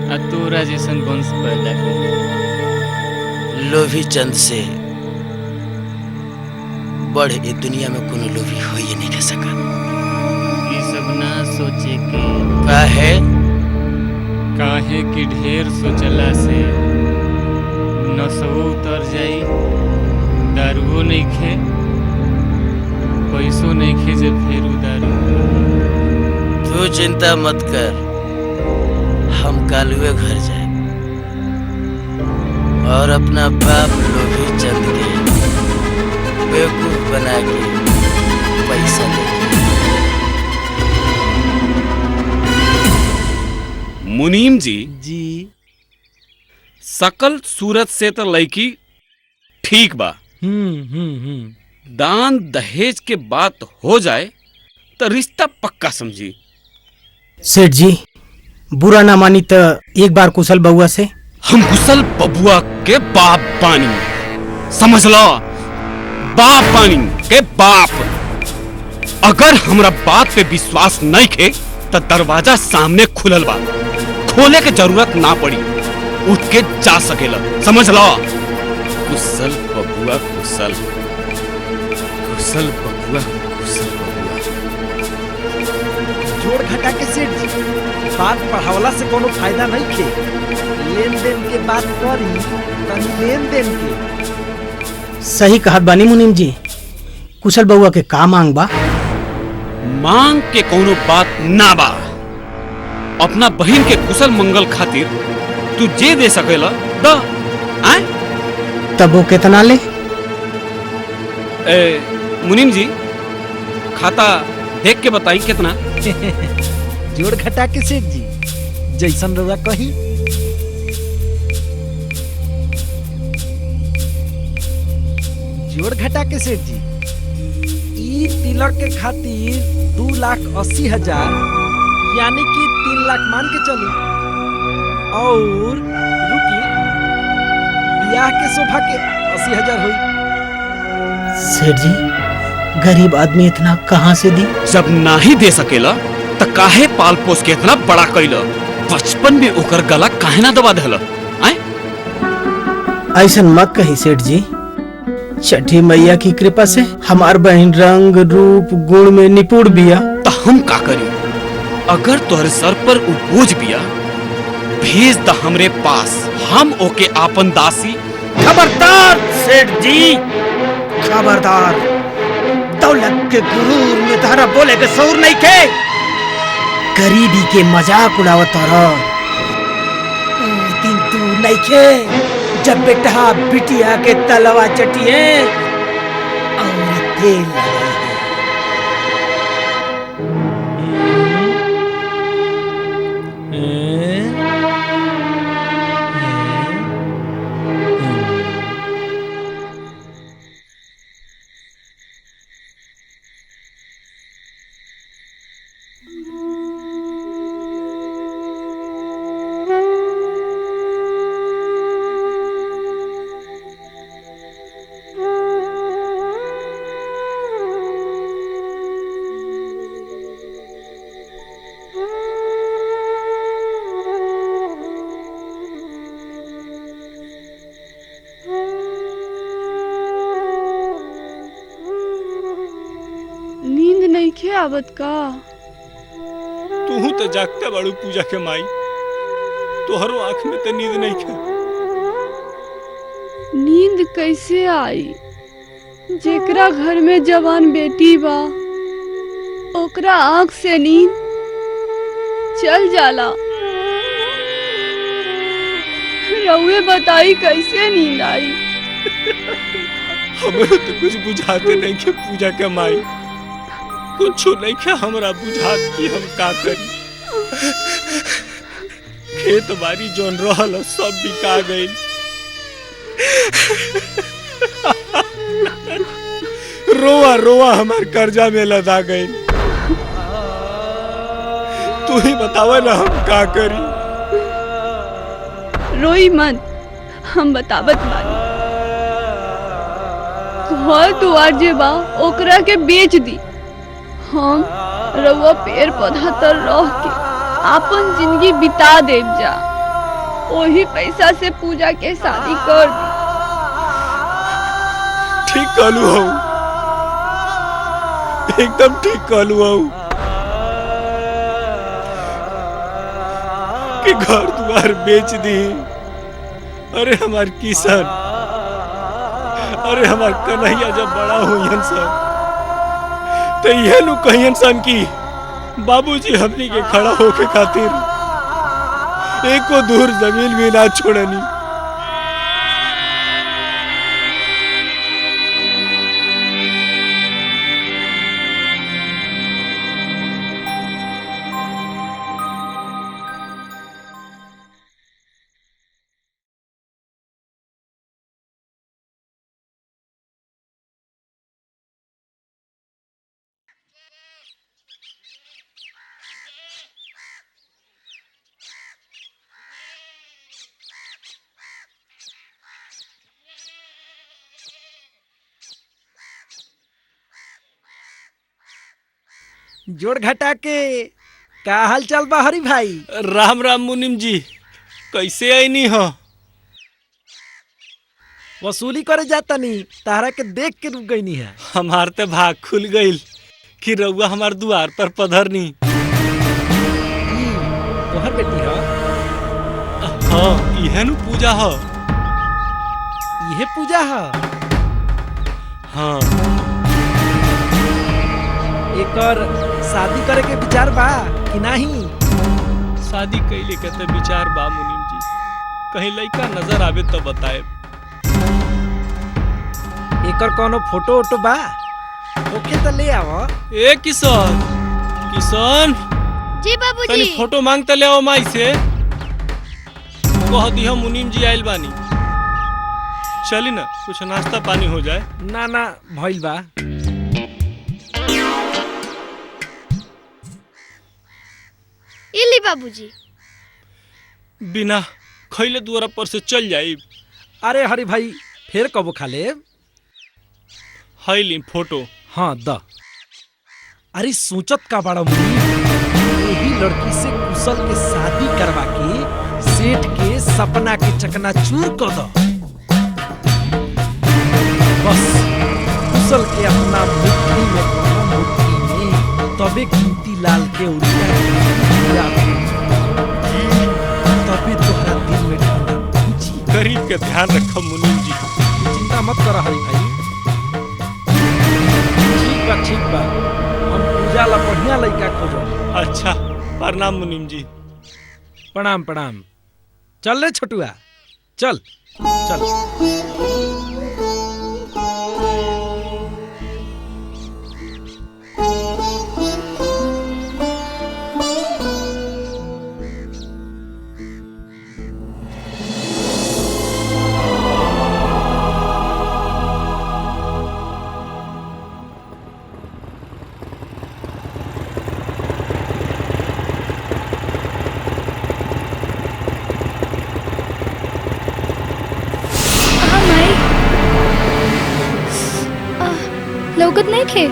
आ तोरा जैसन वंश पैदा कैली। लोभी चंद से बढ़ ए दुनिया में कोनो लोभी हो ही नहीं सका। ये सब ना सोचे के काहे कि ढेर सोचला से नसवो उतर जाई, दारुओ नहीं खे, पैसों नहीं खे, जब फेर दारू। तू चिंता मत कर, हम कालुए घर जाए और अपना बाप लोभी चंद के बेवकूफ बना के पैसा ले। मुनीम जी सकल सूरत से तो लड़की ठीक बा। दान दहेज के बात हो जाए तो रिश्ता पक्का समझी। सेठ जी, बुरा ना मानी तो एक बार कुशल बबुआ से। हम कुशल बबुआ के बाप बानी, समझ लो, बाप बानी के बाप। अगर हमरा बात पे विश्वास नहीं खे तो दरवाजा सामने खुलल बा, खोले के जरूरत ना पड़ी, उठ के जा सकेला, समझ लो। कुशल बबुआ कुशल, कुशल बबुआ कुशल बबुआ। जोड़ घटा के सेठ जी, बात पढ़ावला से कोनो फायदा नहीं खे। लेन देन के बात करी, तनी लेन देन के। सही कहत बानी मुनीम जी। कुशल बउआ के का मांग बा? मांग के कोनो बात ना बा। अपना बहन के कुशल मंगल खातिर तू जे दे सकेला द। आए तब वो कितना ले? मुनीम जी, खाता देख के बताई कितना। जोड़ घटा के सेठ जी, जैसन रउआ कही। जोड़ घटा के सेठ जी, ई तिलक के खातिर 2,80,000 यानी कि 3 लाख मान के चली। और रुकी, ब्याह के शोभा के 80,000 हुई। सेठ जी, गरीब आदमी इतना कहाँ से दी? जब ना ही दे सकेला तो काहे पाल पोस के इतना बड़ा कैला? बचपन में ओकर गला काहे ना दबा देला? ऐसन मत कही सेठ जी। छठी मैया की कृपा से हमार बहन रंग रूप गुण में निपुण बिया। तो हम का करी? अगर तोहरे सर पर उ बोझ बिया, भेज द हमरे पास, हम ओके आपन दासी। खबरदार सेठ जी, खबरदार। दौलत के गुरूर में तारा बोले के शौर नहीं के। गरीबी के मजाक उड़ावत दिन तू नहीं के जब बेटा बिटिया के तलवा चटिए और तेल आवत का? तू तो जागते बाड़ू पूजा के माई, तोहरो आँख में तो नींद नहीं खा। नींद कैसे आई? जेकरा घर में जवान बेटी बा, ओकरा आँख से नींद चल जाला। रउए बताई कैसे नींद आई? हमें तो कुछ बुझाते नहीं के पूजा के माई, कुछ नहीं के हमरा बुझात की हम का करी। खेत बाड़ी जोन रहल सब बिका गई। रोआ रोआ हमार कर्जा में लदा गई। तू ही बतावा ना हम का करी। रोई मत, हम बतावत बानी। घर दुआर जे बा ओकरा के बेच दी। हम रउआ पेड़ पौधा तर रह के आपन जिंदगी बिता देव जा। वही पैसा से पूजा के शादी कर दी। ठीक कहलू हूँ, एकदम ठीक कहलू हूँ कि घर द्वार बेच दी। अरे हमार किशन, अरे हमार कन्हैया जब बड़ा हुई सन तो यह लोग कहियन सन की बाबूजी हमनी के खड़ा होके खातिर एको दूर जमीन भी ना छोड़नी। जोड़ घटा के का हाल चाल बा हरी भाई? राम राम मुनीम जी, कैसे आईनी हो? वसूली करे जाता नहीं, तारा के देख के रुक गई है। हमार ते भाग खुल गईल कि रउआ हमार द्वार पर पधरनी। तोहर बेटी हो? हाँ, इहे नु पूजा हो। यह पूजा है? हाँ। एकर शादी करे के विचार बा कि नहीं? शादी कैले के तो विचार बा मुनीम जी, कहीं लड़का नजर आवे तो बताए। एकर कोनो फोटो वोटो बा? ओके तो ले आओ। ए किशन, किशन जी बाबूजी। तनी फोटो मांगते ले आओ माई से। कह दिया मुनीम जी आइल बानी। चली ना, कुछ नाश्ता पानी हो जाए। ना ना भइल बा। इली बाबूजी। बिना खैले द्वारा पर से चल जाई। अरे हरी भाई, फिर कबो खा ले। हाइली फोटो। हाँ द। अरे सोचत का बड़ा मुनी, यही लड़की से कुशल के शादी करवा के सेठ के सपना के चकनाचूर कर दो। बस कुशल के अपना मुट्ठी में तबे कीमती लाल के उड़िया तबे तोहरा दिल में ठंडा। गरीब के ध्यान रखो मुनीम जी। चिंता मत करो हरी भाई। ठीक बा, हम पूजा ला बढ़िया लड़का खोजो। अच्छा, प्रणाम मुनीम जी। प्रणाम प्रणाम। चल रे छोटुआ, चल चल। लौकत नहीं खे।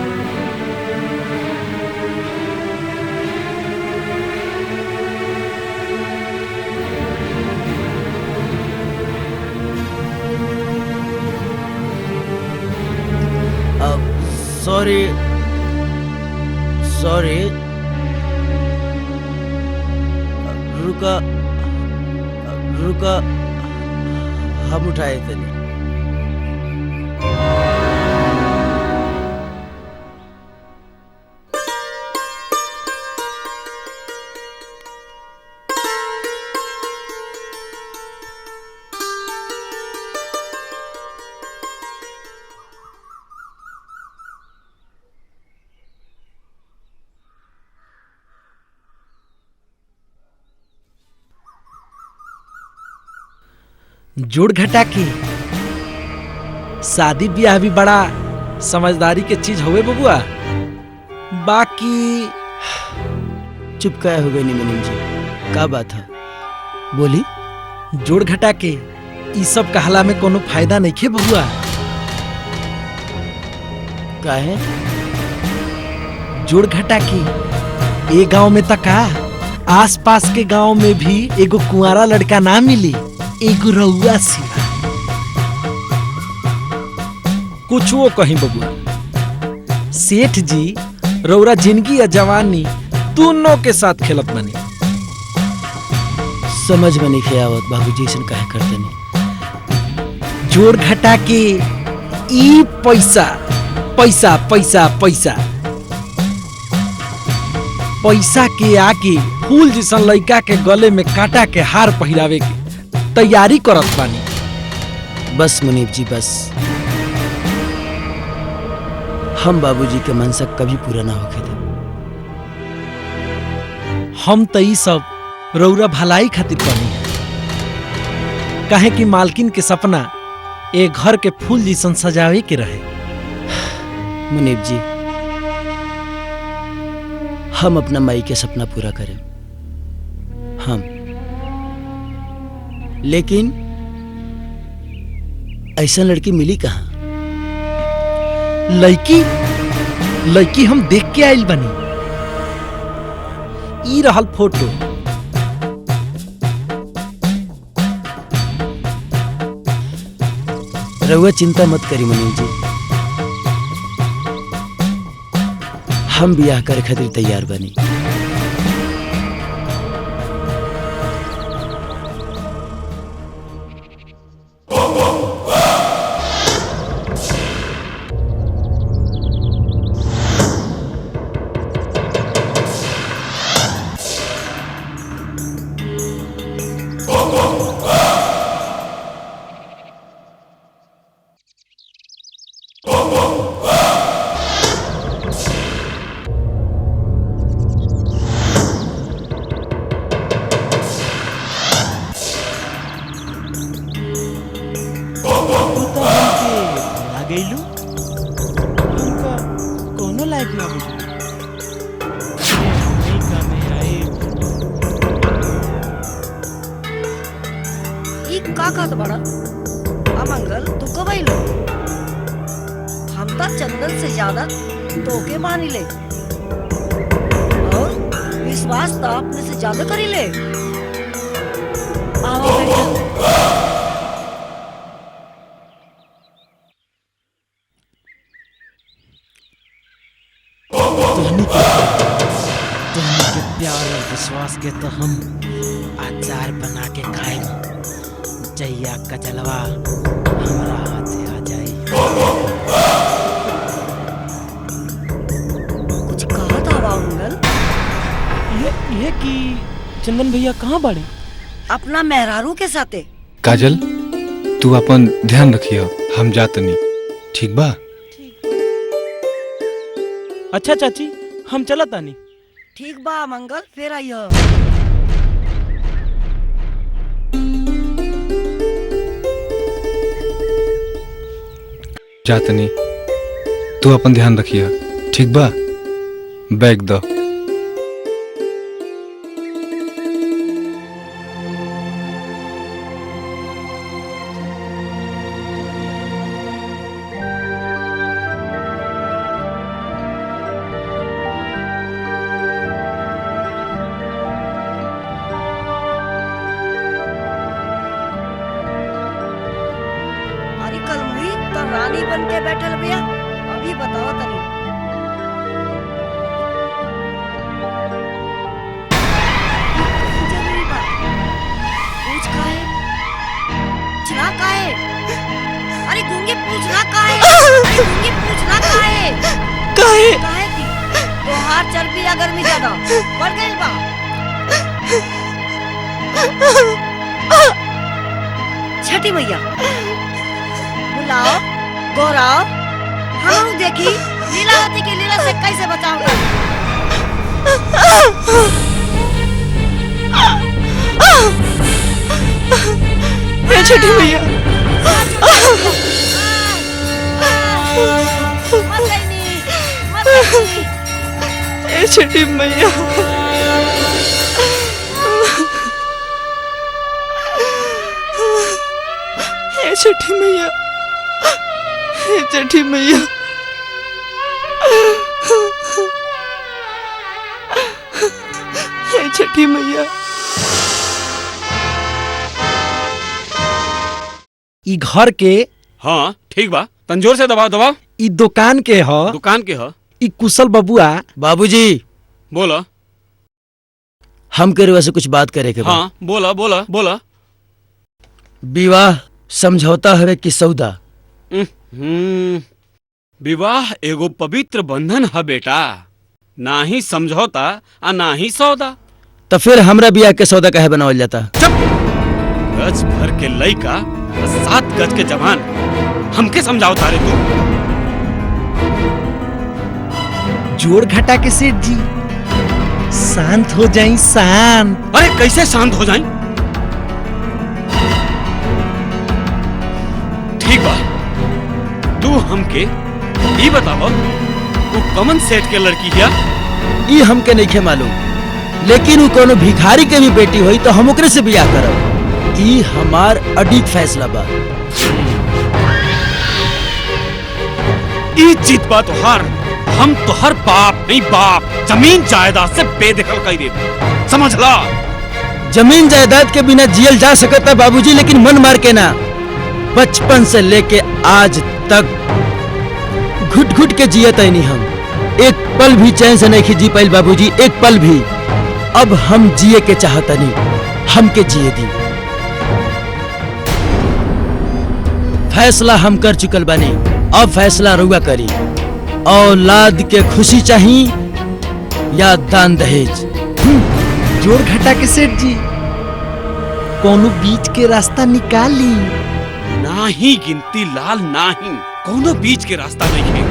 सॉरी सॉरी, रुका रुका, हम उठाए थे नहीं। जोड़ घटा के शादी ब्याह भी बड़ा समझदारी के चीज होवे बबुआ। बाकी चुप क्या हो गई मुनीम जी, क्या बात है? बोली। जोड़ घटा के ई सब कहला में कोनो फायदा नहीं खे बबुआ। का है? जोड़ घटा के ए गांव में तक आस पास के गांव में भी एगो कुंवारा लड़का ना मिली, एगो रउआ सिवा। कुछ वो कहीं बबुआ, सेठ जी रउरा जिंदगी या जवानी दोनों के साथ खेलत बनी। समझ में नहीं आवत बाबूजी, ऐसा काहे करते नहीं? जोड़ घटा के ई पैसा पैसा पैसा पैसा पैसा के आके फूल जैसन लड़का के गले में कांटा के हार पहिरावे के तैयारी करत बानी। बस मुनीब जी बस, हम बाबूजी के मनसा कभी पूरा ना होके दे। हम तो ई सब रउरा भलाई खातिर करी, काहे कि मालकिन के सपना एक घर के फूल जैसन सजावे के रहे। मुनीब जी, हम अपना माई के सपना पूरा करें हम, लेकिन ऐसा लड़की मिली कहाँ? लड़की लड़की हम देख के आइल बनी। ई रहल फोटो। रउआ चिंता मत करी मनोज जी, हम बियाह करे खातिर तैयार बनी। कोनो लायक ना बुझू। ई का कहत बड़ा अमंगल, तू कब आइलो? हम तो चंदन से ज्यादा तोके मानी ले और विश्वास तो अपने से ज्यादा करी ले। आओ बेटा। तुहनी के प्यार और विश्वास के तो हम अचार बना के खाए। जैया का जलवा हमारा हाथ से आ जाए। कुछ कहा था अमंगल? ये कि चंदन भैया कहाँ बड़े? अपना मेहरारू के साथे। काजल, तू अपन ध्यान रखियो, हम जातनी। ठीक बा? अच्छा चाची, हम चलत तानी। ठीक बा अमंगल, फिर आइयो। जातनी, तू अपन ध्यान रखियो, ठीक बा? बैग दो। अरे कल मुई तो रानी बन के बैठल भैया, अभी बताओ तनी। जरूरी बात। पूछ काहे? पूछना काहे? अरे गूंगे पूछना काहे? अरे गूंगे पूछना काहे? काहे? काहे थी? तोहार चर्बी या गर्मी ज्यादा बढ़ गइल बा। छठी मैया बुलाओ, गोराओ, हम देखी लीलावती की लीला से कैसे बचाऊंगा। ये छठी मैया। ये छठी मैया। ये छठी मैया। ये छठी मैया। ये छठी मैया। ई घर के। हाँ ठीक बा, तंजोर से दबाओ दबाओ। ई दुकान के ह। दुकान के ह। ई कुशल बबुआ। बाबूजी बोला। हम के से कुछ बात करे के बा। हाँ बोला बोला बोला। विवाह समझौता हवे कि सौदा? विवाह एगो पवित्र बंधन है बेटा, ना ही समझौता और ना ही सौदा। तो फिर हमरा बियाह के सौदा काहे बनावल जाता? गज भर के लइका 7 गज के जवान हमके समझाओ तारे तू। जोड़ घटा के सेठ जी, शांत हो जाई शांत। अरे कैसे शांत हो जाई? ठीक बा, तू हमके ई बताओ वो कमन सेठ के लड़की है? ई हमके नहीं मालूम, लेकिन वो कोनो भिखारी के भी बेटी हुई तो हम ओकरे से बियाह करब। ई हमार अडिग फैसला बा। ई जीत बा तोहार, हम तोहर बाप नहीं बाप जमीन जायदाद से बेदखल कर दे, समझ ला। जमीन जायदाद के बिना जियल जा सकता बाबूजी, लेकिन मन मार के ना। बचपन से लेके आज तक घुट घुट के जियत है नहीं हम, एक पल भी चैन से नहीं जी पाइल बाबूजी, एक पल भी। अब हम जिए के चाहता नहीं, हमके जिए दी। फैसला हम कर चुकल बानी, अब फैसला रुआ करी। औलाद के खुशी चाहिए या दान दहेज? जोड़ घटा के सेठ जी कोनो बीच के रास्ता निकाली। नाही गिनती लाल नाही, कोनो बीच के रास्ता नहीं है।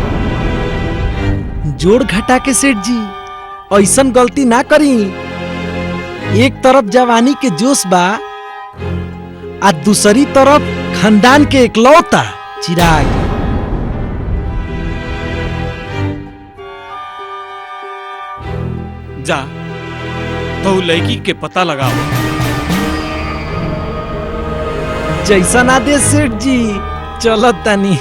जोड़ घटा के सेठ जी ऐसन गलती ना करी। एक तरफ जवानी के जोश बा आ दूसरी तरफ खानदान के इकलौता चिराग। जा तो लड़की के पता लगाओ। जैसा ना दे सेठ जी, चलत तनी।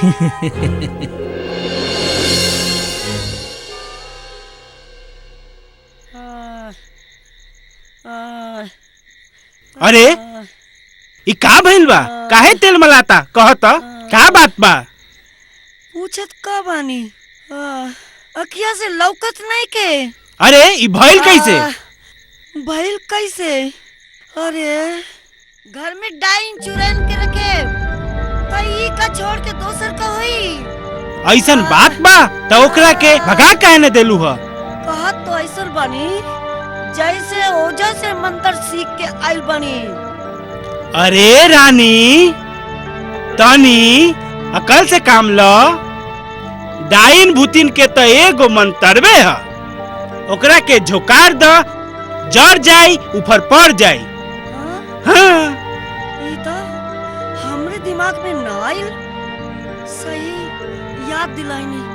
अरे ई का भइल बा? काहे तेल मलाता? कह त का बात बा? पूछत का बानी? अखिया से लौकत नहीं के। अरे ई भइल कैसे? भइल कैसे? अरे घर में डाइन चुरान के रखे, तो ई का छोड़ के दोसर का होई? ऐसन बात बा त ओकरा के भगा काहे न देलू ह? कहत तो ऐसन बानी जैसे ओझा से मंत्र सीख के आइल बानी। अरे रानी तनी अकल से काम लो। डाइन भूतिन के तो एगो मंतरबे है, ओकरा के झोकार द, जड़ जाई ऊपर पड़ जाई। हाँ ई तो हमरे दिमाग में ना आइल, सही याद दिलाइनी।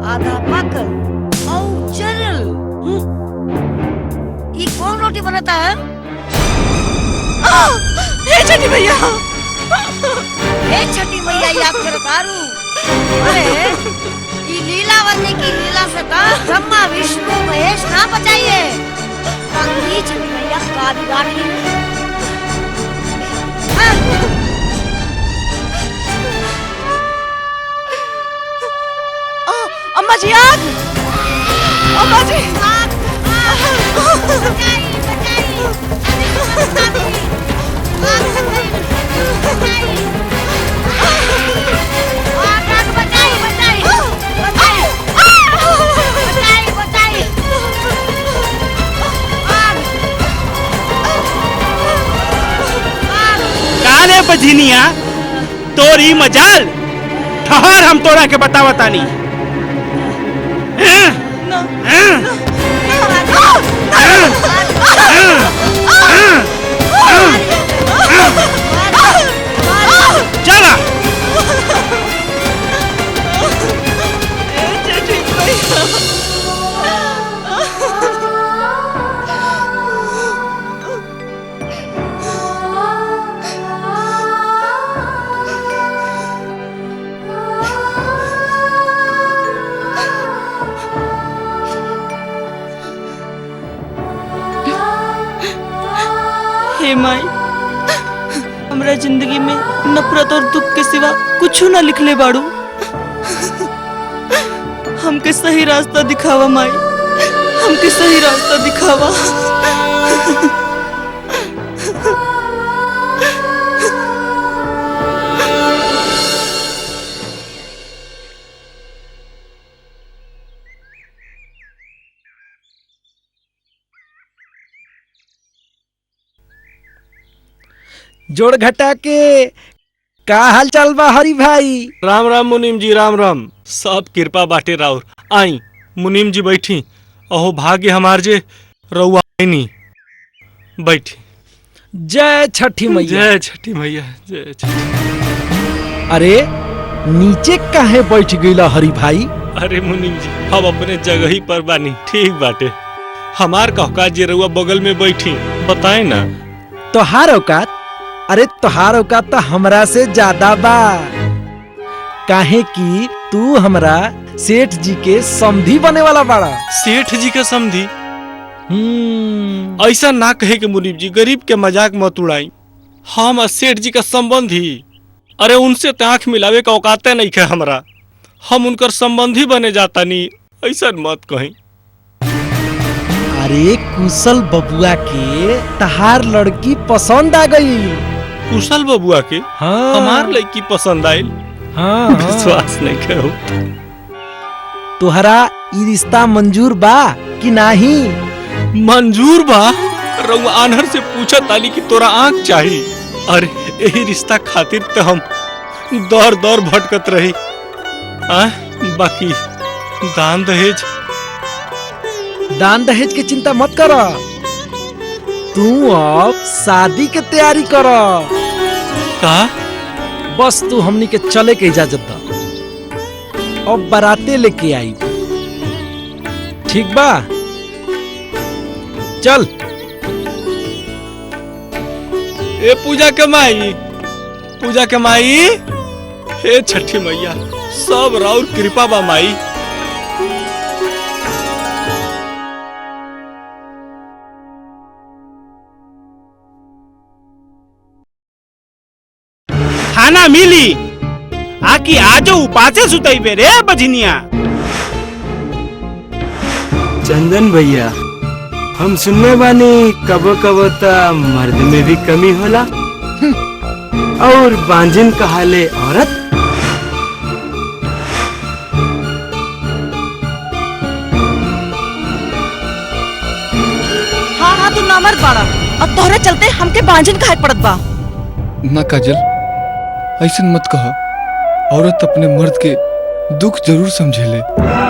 आधा पाकल और जरल। ये कौन रोटी बनाता है? हे छठी मैया, हे छठी मैया याद कर तारू। अरे ये लीलावती की लीला से तो ब्रह्मा विष्णु महेश ना बचाइए, बाकी छठी मैया का बिगाड़ रही है। अम्मा जी आग, अम्मा जी काले बझिनिया तोरी मजाल, ठहर हम तोरा के बतावतानी। चला हे माई, हमरा जिंदगी में नफरत और दुख के सिवा कुछ ना लिखले बाड़ू। हमके सही रास्ता दिखावा माई, हमके सही रास्ता दिखावा। जोड़ घटा के का हाल चाल बा हरी भाई? राम राम मुनीम जी, राम राम। सब कृपा बाटे राउर। आई मुनीम जी बैठी। अहो भाग्य हमार जे रउआ आईनी। बैठी। जय छठी मैया। जय छठी मैया, जय छठी। अरे नीचे काहे बैठ गईला हरी भाई? अरे मुनीम जी, हम अपने जगह ही पर बानी। ठीक बाटे। हमार कहका जे रउआ बगल में बैठी, बताए ना। तोहार औकात? अरे तोहार औकात तो हमरा से ज्यादा बा। काहे कि तू हमरा सेठ जी के समधी बने वाला बाड़ा। सेठ जी के समधी? ऐसा ना कहे के मुनीम जी, गरीब के मजाक मत उड़ाई। हम और सेठ जी का संबंधी, अरे उनसे तो आंख मिलावे का औकाते नहीं है हमरा। हम उनकर संबंधी बने जाता नहीं, ऐसा मत कहीं। अरे कुशल बबुआ के तहार लड़की पसंद आ गई। कुशल बबुआ के? हाँ। हमार लड़की पसंद आयल? हाँ। विश्वास नहीं करो। तुहरा ई रिश्ता मंजूर बा कि नहीं? मंजूर बा? रउआ आनहर से पूछा ताली कि तोरा आंख चाहिए। अरे यही रिश्ता खातिर तो हम दौर दौर भटकत रही। बाकी दान दहेज? दान दहेज की चिंता मत कर। तू अब शादी के तैयारी कर। का? बस तू हमनी के चले के इजाजत दा। अब बाराते लेके आई। ठीक बा? चल। ए पूजा के माई, पूजा के माई, हे छठी मैया, सब राउर कृपा बा माई। खाना मिली आकी आजो उपासे सुतैबे रे बजनिया। चंदन भैया, हम सुनने बानी कबो कबो त मर्द में भी कमी होला और बांझिन कहाले औरत। हाँ हाँ, तू नामर्द बाड़ा और तोहरे चलते हमके बांझिन काहे पड़त बा। ना काजल, ऐसा मत कहा। औरत अपने मर्द के दुख जरूर समझेले।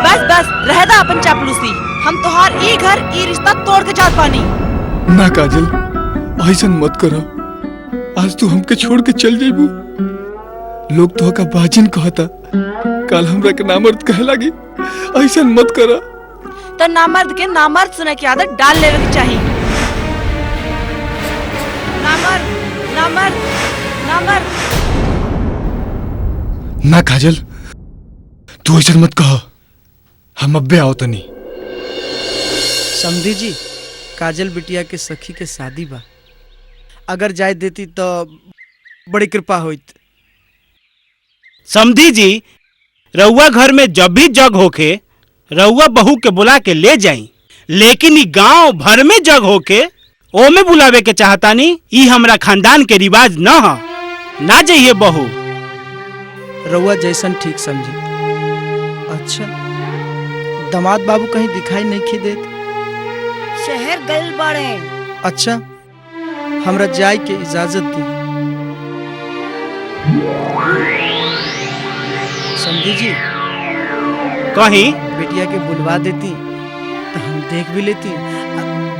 बस बस रह दा अपन चापलूसी। हम तोहार ई घर ई रिश्ता तोड़ के जात बानी। ना काजल, ऐसा मत करा। आज तू हमके छोड़ के चल जाइबू। लोग तो का बाजिन कहता, कल हमरा के नामर्द कहे लगी। ऐसा मत करा। तो नामर्द के नामर्द सुने की आदत डाल लेवे के चाहिए। नामर्द नामर्द नामर्द। ना काजल, तू ऐसा मत कहा। हम अब्बे आओ तनी। समधी जी, काजल बिटिया के सखी के शादी बा। अगर जाय देती तो बड़ी कृपा होइत। समधी जी, रउआ घर में जब भी जग होके रउआ बहू के बुला के ले जाई, लेकिन ई गांव भर में जग होके ओ में बुलावे के चाहतानी। ई हमरा खानदान के रिवाज न ह। ना जाइए बहू। रउआ जैसन ठीक समझी। अच्छा, दामाद बाबू कहीं दिखाई नहीं खे देत? शहर गइल बाड़े। अच्छा, हमरा जाय के इजाजत दी। समझी जी, कहीं बेटिया के बुलवा देती तो हम देख भी लेती,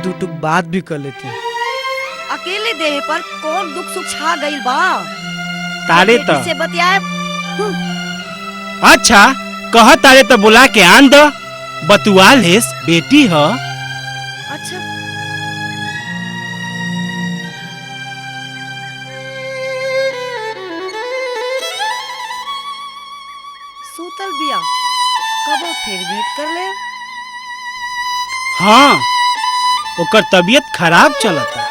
दो टुक बात भी कर लेती। अकेले देह पर कौन दुख सुख छा गइल बा। तारे बेटी से बतियाए। अच्छा कह तारे तो बुला के आन द। बतुआ लेस, बेटी ह। अच्छा। सूतल बिया, कबो फिर भेंट कर ले। हाँ, ओकर तबीयत खराब चलता।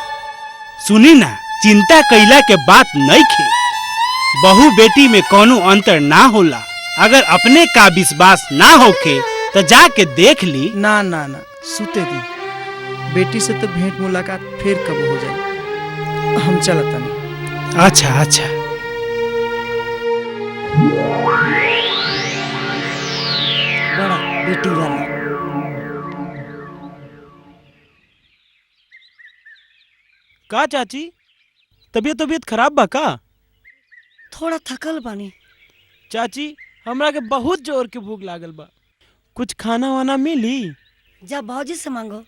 सुनी ना, चिंता कैला के बात नहीं खे। बहू बेटी में कोनो अंतर ना होला। अगर अपने का विश्वास ना होके तो जाके देख ली। ना ना ना सुते दी, बेटी से तो भेंट मुलाकात फिर कब हो जाए। हम चलता नहीं। अच्छा अच्छा। बड़ा बेटी वाला। का चाची तबीयत खराब बा का? थोड़ा थकल बानी। चाची हमरा के बहुत जोर के भूख लागल बा, कुछ खाना वाना मिली? जा भौजी से मांगो।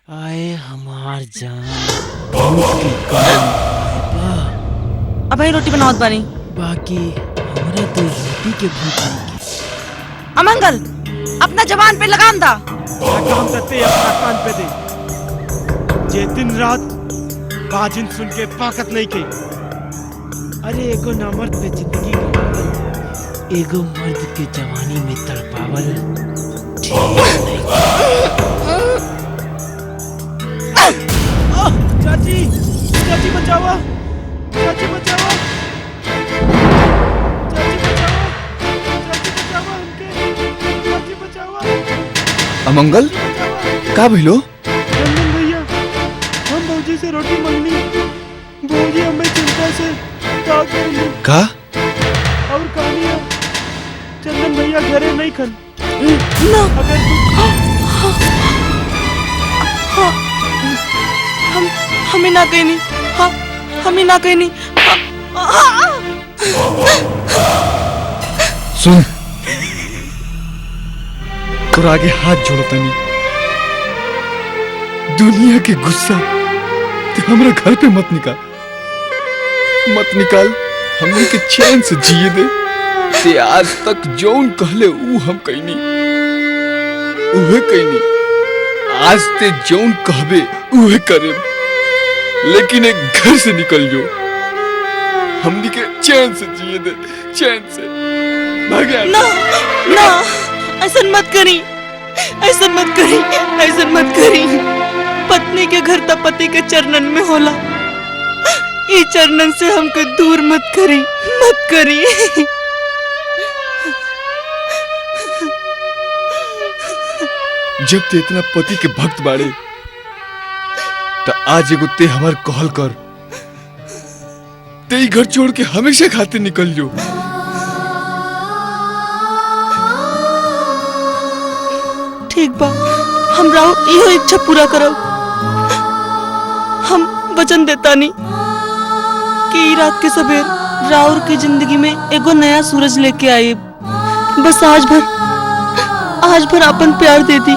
आए हमार जान, भूख की काम बा। अब ही रोटी बनावत बानी। बाकी हमरा तो रोटी के भूख नहीं। अमंगल अपना जवान पे लगाम दा। काम करते अपना कान पे दे, जे दिन रात बाजिन सुन के पाकत नहीं के। अरे एगो नामर्द पे जिंदगी गवावल, एगो मर्द के जवानी में तड़पावल ठीक नहीं। चाची चाची बचावा, चाची बचावा, चाची बचावा, चाची बचावा हमके, चाची बचावा। अमंगल का भइलो? चंदन भैया हम भौजी से रोटी मांगनी, भौजी हमें चिंता से भाग गई। का? और कहानी है चंदन भैया घरे नहीं खन। ना अगर हमें ना कहनी। हाँ हमें ना कहनी। सुन और आगे हाथ जोड़ो तनी, दुनिया के गुस्सा ते हमरा घर पे मत निकाल, हमने के चैन से जिए दे। ते आज तक जौन कहले ऊ हम कहनी, उहे कहनी। आज ते जौन कहबे उहे करे, लेकिन एक घर से निकल जो, हमने के चैन से जिए दे, चैन से। भाग्य ना ना ऐसा मत करी, ऐसा मत करी, ऐसा मत करी। पत्नी के घर तो पति के चरणन में होला, ई चरणन से हमको दूर मत करी, मत करी। जब ते इतना पति के भक्त बाड़े तो आज एगो ते हमार कहल कर, ते घर छोड़ के हमेशा खातिर निकल जो। ठीक बा, हम राउर इहो इच्छा पूरा करब। हम वचन देता नहीं कि रात के सवेर राउर की जिंदगी में एगो नया सूरज लेके आए। बस आज भर अपन प्यार दे दी।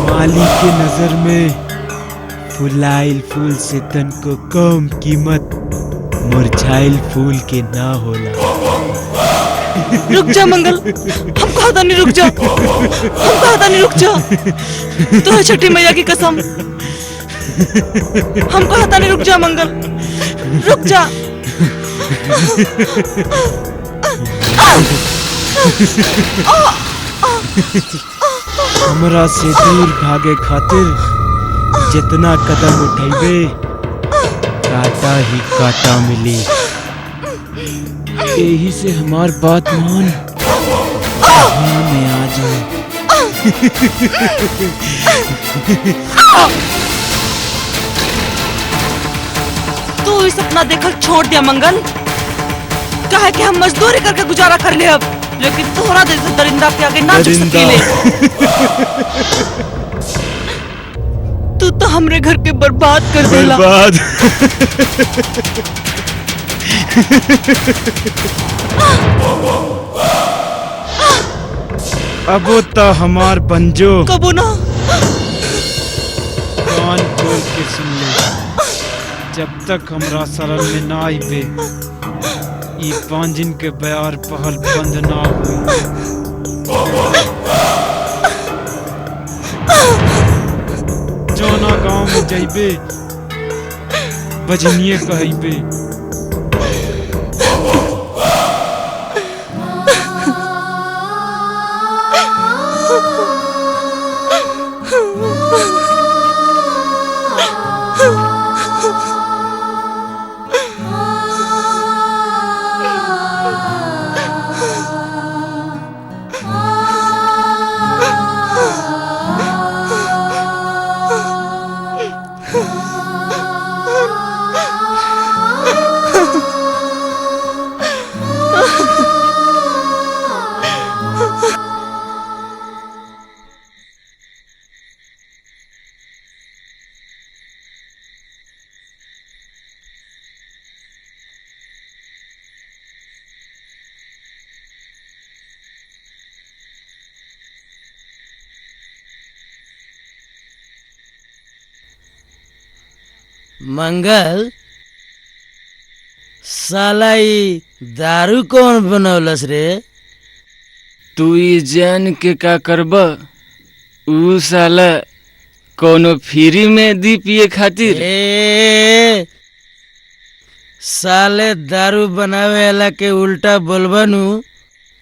माली के नजर में फुलाइल फूल से तन को कम कीमत मुरझाइल फूल के ना होला। रुक जा मंगल, हम कहता नहीं रुक जा, हम कहता नहीं रुक जा, तो है छठी मैया की कसम, हम कहता नहीं रुक जा मंगल, रुक जा। हमरा से दूर भागे खातिर जितना कदम उठाइबे काटा ही काटा मिली। यही से हमार बात मान में आ जाए। तू इस सपना देखल छोड़ दिया मंगल, कहे कि हम मजदूरी करके गुजारा कर ले अब, लेकिन तोहरा जैसे दरिंदा के आगे ना झुक सकीले। तू तो हमरे घर के बर्बाद कर देला। बर्बाद। अब तो हमार बंजो कबो ना। कान खोल के सुन ले, जब तक हमरा शरण में ना आइबे ई पांजिन के बयार पहल बंद ना हुई। जोना गांव में जाइबे बजनिए कहइबे। मंगल, साला ई दारू कौन बनौलस रे? तू ई जान के का करब? ऊ साला कोनो फ्री में दी पिए खातिर। ए साले दारू बनावे वाला के उल्टा बोलबनु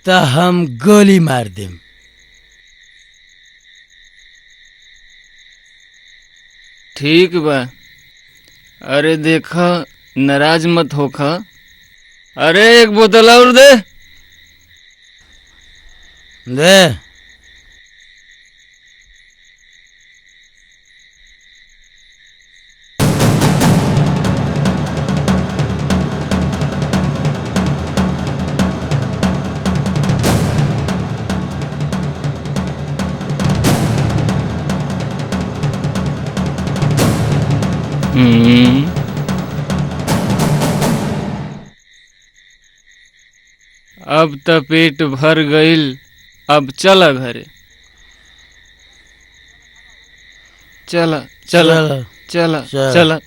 तो हम गोली मार देम। ठीक बा, अरे देखा नाराज मत होखा। अरे एक बोतल और दे। दे। अब त पेट भर गईल, अब चला घरे। चला चला चला चला।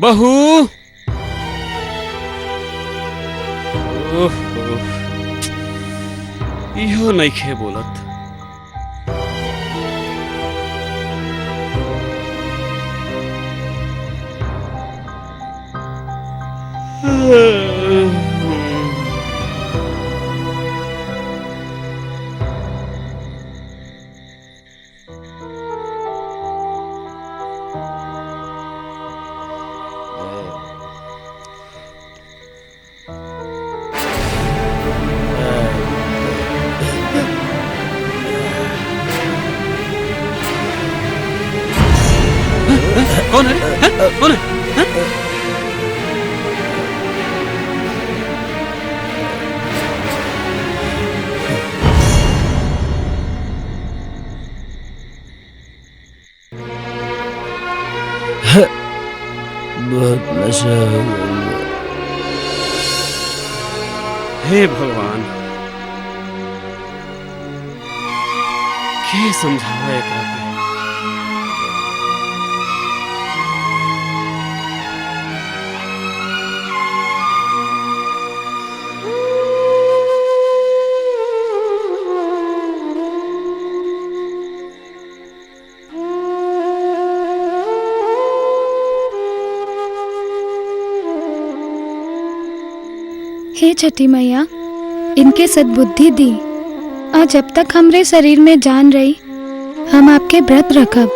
बहू, इहो नइखे बोलत। कौन है? हैं? कौन है? हैं? बहुत नशा हो गया। हे भगवान, के समझावे एकरा के? हे छठी मैया, इनके सद्बुद्धि दी और जब तक हमरे शरीर में जान रही हम आपके व्रत रखब।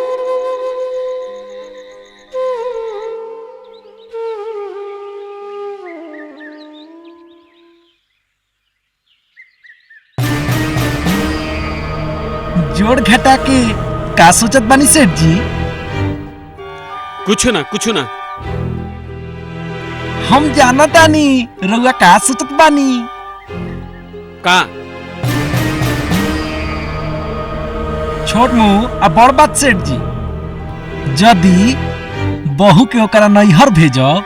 जोड़ घटा के का सोचत बानी सेठ जी? कुछ ना हम जाना तानी रउआ का सोचत बानी। का छोट मुंह आ बड़ बात सेठ जी, यदि बहू के ओकरा नैहर भेजब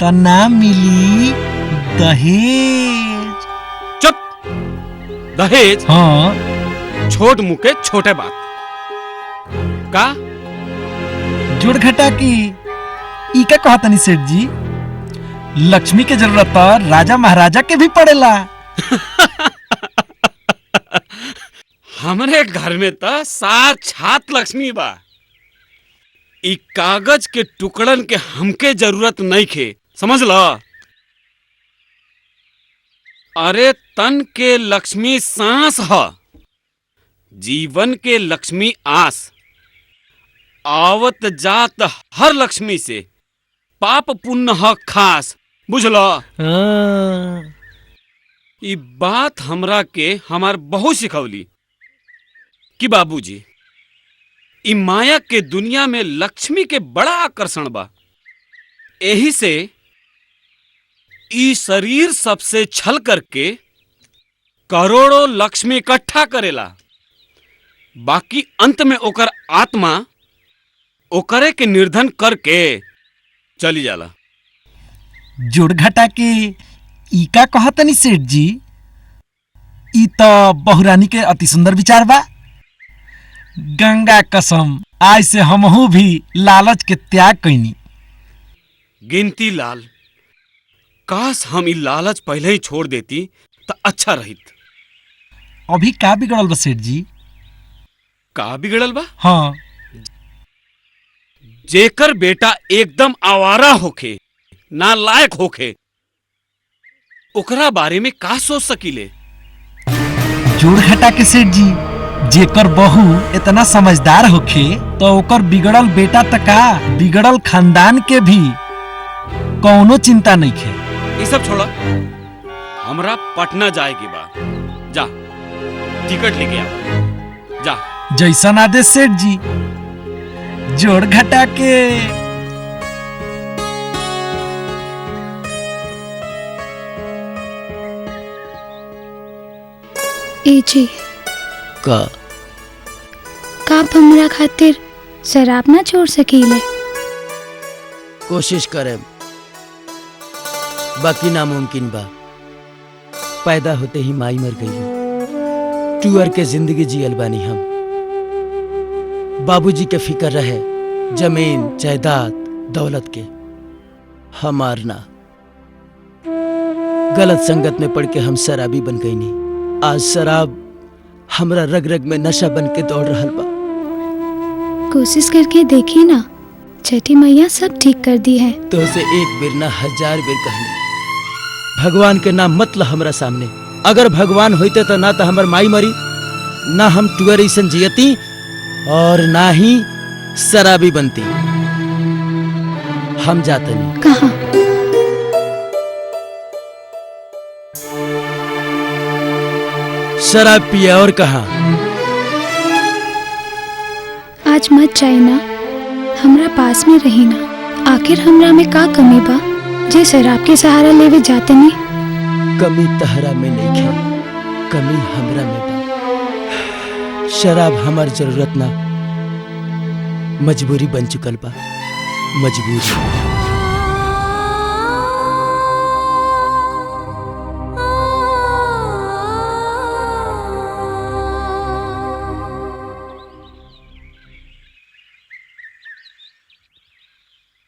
त ना मिली दहेज। चुप। दहेज? हाँ। छोट मुंह के छोटे बात। का जोड़ घटा की ई का कहतनी सेठ जी? लक्ष्मी के जरूरत पर राजा महाराजा के भी पड़ेला। हमरे घर में तो साक्षात लक्ष्मी बा। ई कागज के टुकड़न के हमके जरूरत नहीं खे, समझ लो। अरे तन के लक्ष्मी सांस ह, जीवन के लक्ष्मी आस। आवत जात हर लक्ष्मी से पाप पुण्य ह खास, बुझलो? ई बात हमरा के हमार बहू सिखौली कि बाबूजी, ई माया के दुनिया में लक्ष्मी के बड़ा आकर्षण बा। यही से ई शरीर सबसे छल करके करोड़ों लक्ष्मी इकट्ठा करेला, बाकी अंत में ओकर आत्मा ओकरे के निर्धन करके चली जाला। जोड़ घटा के ई का कहतनी सेठ जी? ई तो बहुरानी के अति सुंदर विचार बा। गंगा कसम, आज से हमहू भी लालच के त्याग कैनी। गिनती लाल, काश हम ई लालच पहले ही छोड़ देती तो अच्छा रहित। अभी का बिगड़ल बा सेठ जी? का बिगड़ल बा? हाँ। जेकर बेटा एकदम आवारा होखे, नालायक होखे, ओकरा बारे में का सोच सकीले? जोड़ घटा के सेठ जी, जेकर बहू इतना समझदार होखे तो ओकर बिगड़ल बेटा तका बिगड़ल खानदान के भी कौनो चिंता नहीं खे। ये सब छोड़ा, हमरा पटना जाए के बा। जा टिकट लेके आ, जा। जैसन आदेश सेठ जी। जोड़ घटा के ए जी, का आप हमरा खातिर शराब ना छोड़ सकीले? कोशिश करे, बाकी नामुमकिन बा। पैदा होते ही माई मर गई, टूअर के जिंदगी जियल बानी हम। बाबूजी के फिक्र रहे जमीन जायदाद दौलत के, हमार ना। गलत संगत में पड़ के हम शराबी बन गई नहीं। आज शराब हमरा रग रग में नशा बन के दौड़ रहा बा। कोशिश करके देखी ना, छठी मैया सब ठीक कर दी है। तो से एक बेर ना हजार बेर कहनी, भगवान के नाम मत ला हमरा सामने। अगर भगवान होते तो ना तो हमर माई मरी, ना हम टूअर ऐसन जियती, और ना ही शराबी बनती। हम जाते नहीं। कहाँ? शराब पिए और कहा? आज मत जाए ना, पास में रही ना। आखिर हमरा में का कमी बा जे शराब के सहारा लेवे जाते नहीं? कमी तहरा में नहीं खे, कमी हमरा में बा। शराब हमार जरूरत ना, मजबूरी बन चुकल बा, मजबूरी।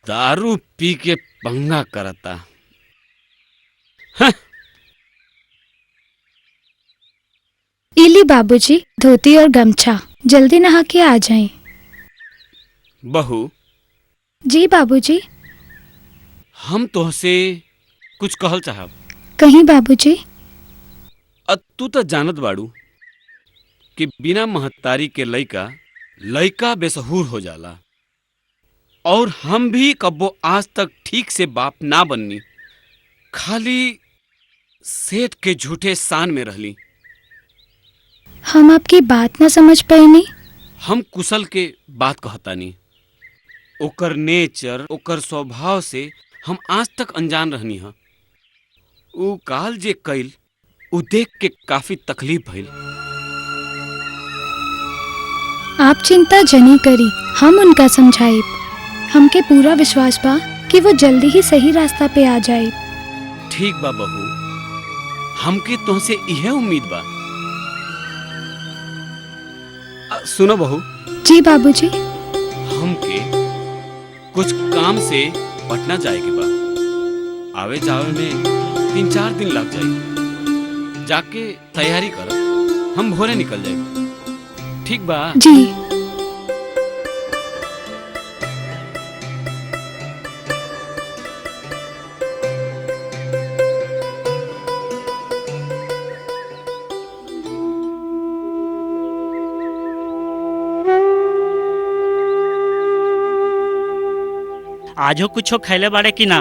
दारू पी के पंगा करता। इली बाबूजी धोती और गमछा, जल्दी नहा के आ जाएं। बहू जी बाबूजी। हम तोहसे कुछ कहल चाहब। कहीं बाबूजी। तू तो जानत बाड़ू कि बिना महतारी के लइका बेसहूर हो जाला, और हम भी कब्बो आज तक ठीक से बाप ना बननी, खाली सेठ के झूठे शान में रहली। हम आपकी बात ना समझ पाए नहीं। हम कुशल के बात कहतानी, ओकर नेचर, ओकर स्वभाव से हम आज तक अनजान रहनी हा। ऊ काल जे कैल ऊ देख के काफी तकलीफ भइल। आप चिंता जनी करी, हम उनका समझाई। हमके पूरा विश्वास बा कि वो जल्दी ही सही रास्ता पे आ जाए। ठीक बा बहू, हमके तुमसे यह उम्मीद बा। सुनो बहू। जी बाबूजी। हमके कुछ काम से पटना जाए के बा। आवे जावे में 3-4 दिन लग जाए। जाके तैयारी कर, हम भोरे निकल जाए। ठीक बा? जी। आजो कुछो खैले बाड़े कि ना?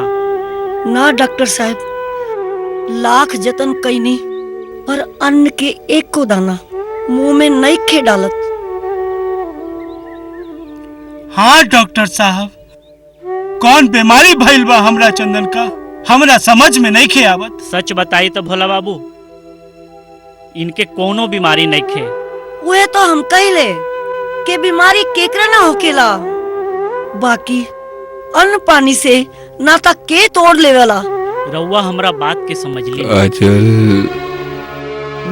ना डॉक्टर साहब, लाख जतन कईनी पर अन्न के एक को दाना मुंह में नहीं खे डालत। हाँ डॉक्टर साहब, कौन बीमारी भइल बा हमरा चंदन का, हमरा समझ में नहीं खे आवत। सच बताई तो भोला बाबू, इनके कोनो बीमारी नहीं खे। वह तो हम कहले के बीमारी केकरा ना होकेला, बाकी अन्न पानी से नाता के तोड़ लेवेला। रउआ हमरा बात के समझ ली। काजल,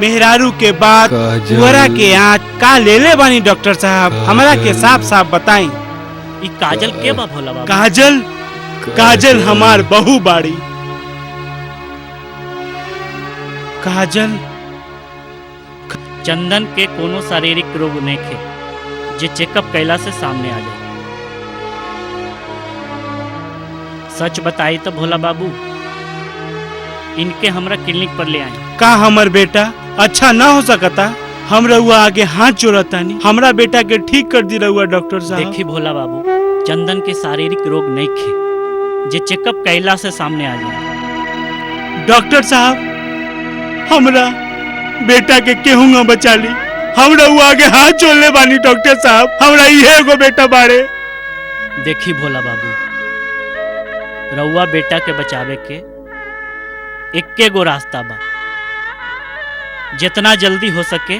मेहरारू के बाद वरा के आँच का ले ले बानी डॉक्टर साहब, हमरा के साफ साफ बताई। ई काजल के बा भोला बाबू? काजल, काजल हमार बहू बाड़ी। काजल, चंदन के कोनो शारीरिक रोग नहीं खे जे चेकअप कैला से सामने आ जाए। सच बताई तो भोला बाबू, इनके हमरा क्लिनिक पर ले आए। का हमर बेटा अच्छा ना हो सकता? हम रउआ आगे हाथ जोड़तानी, हमरा बेटा के ठीक कर दी रउआ डॉक्टर साहब। देखी भोला बाबू, चंदन के शारीरिक रोग नहीं खे जे चेकअप कैला से सामने आ जाए। डॉक्टर साहब, हमरा बेटा के केहूंगा बचा ली, हम रउआ आगे हाथ जोड़ले बानी डॉक्टर साहब, हमरा इहे एगो बेटा बाड़े। देखी भोला बाबू, रउआ बेटा के बचावे के एक्के गो रास्ता बा। जितना जल्दी हो सके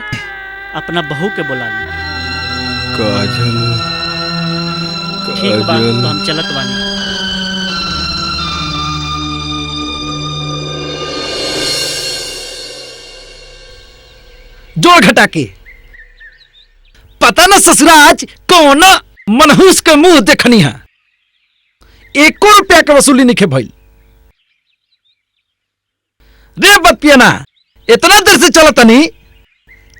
अपना बहू के बुला ली। काजल, ठीक बा, तो हम चलत बानी। जोड़ घटा के पता न ससुराज कौन मनहूस के मुंह देखनी है, 1 रुपया के वसूली नहीं भइल। रे बतियाना, इतना देर से चलता नहीं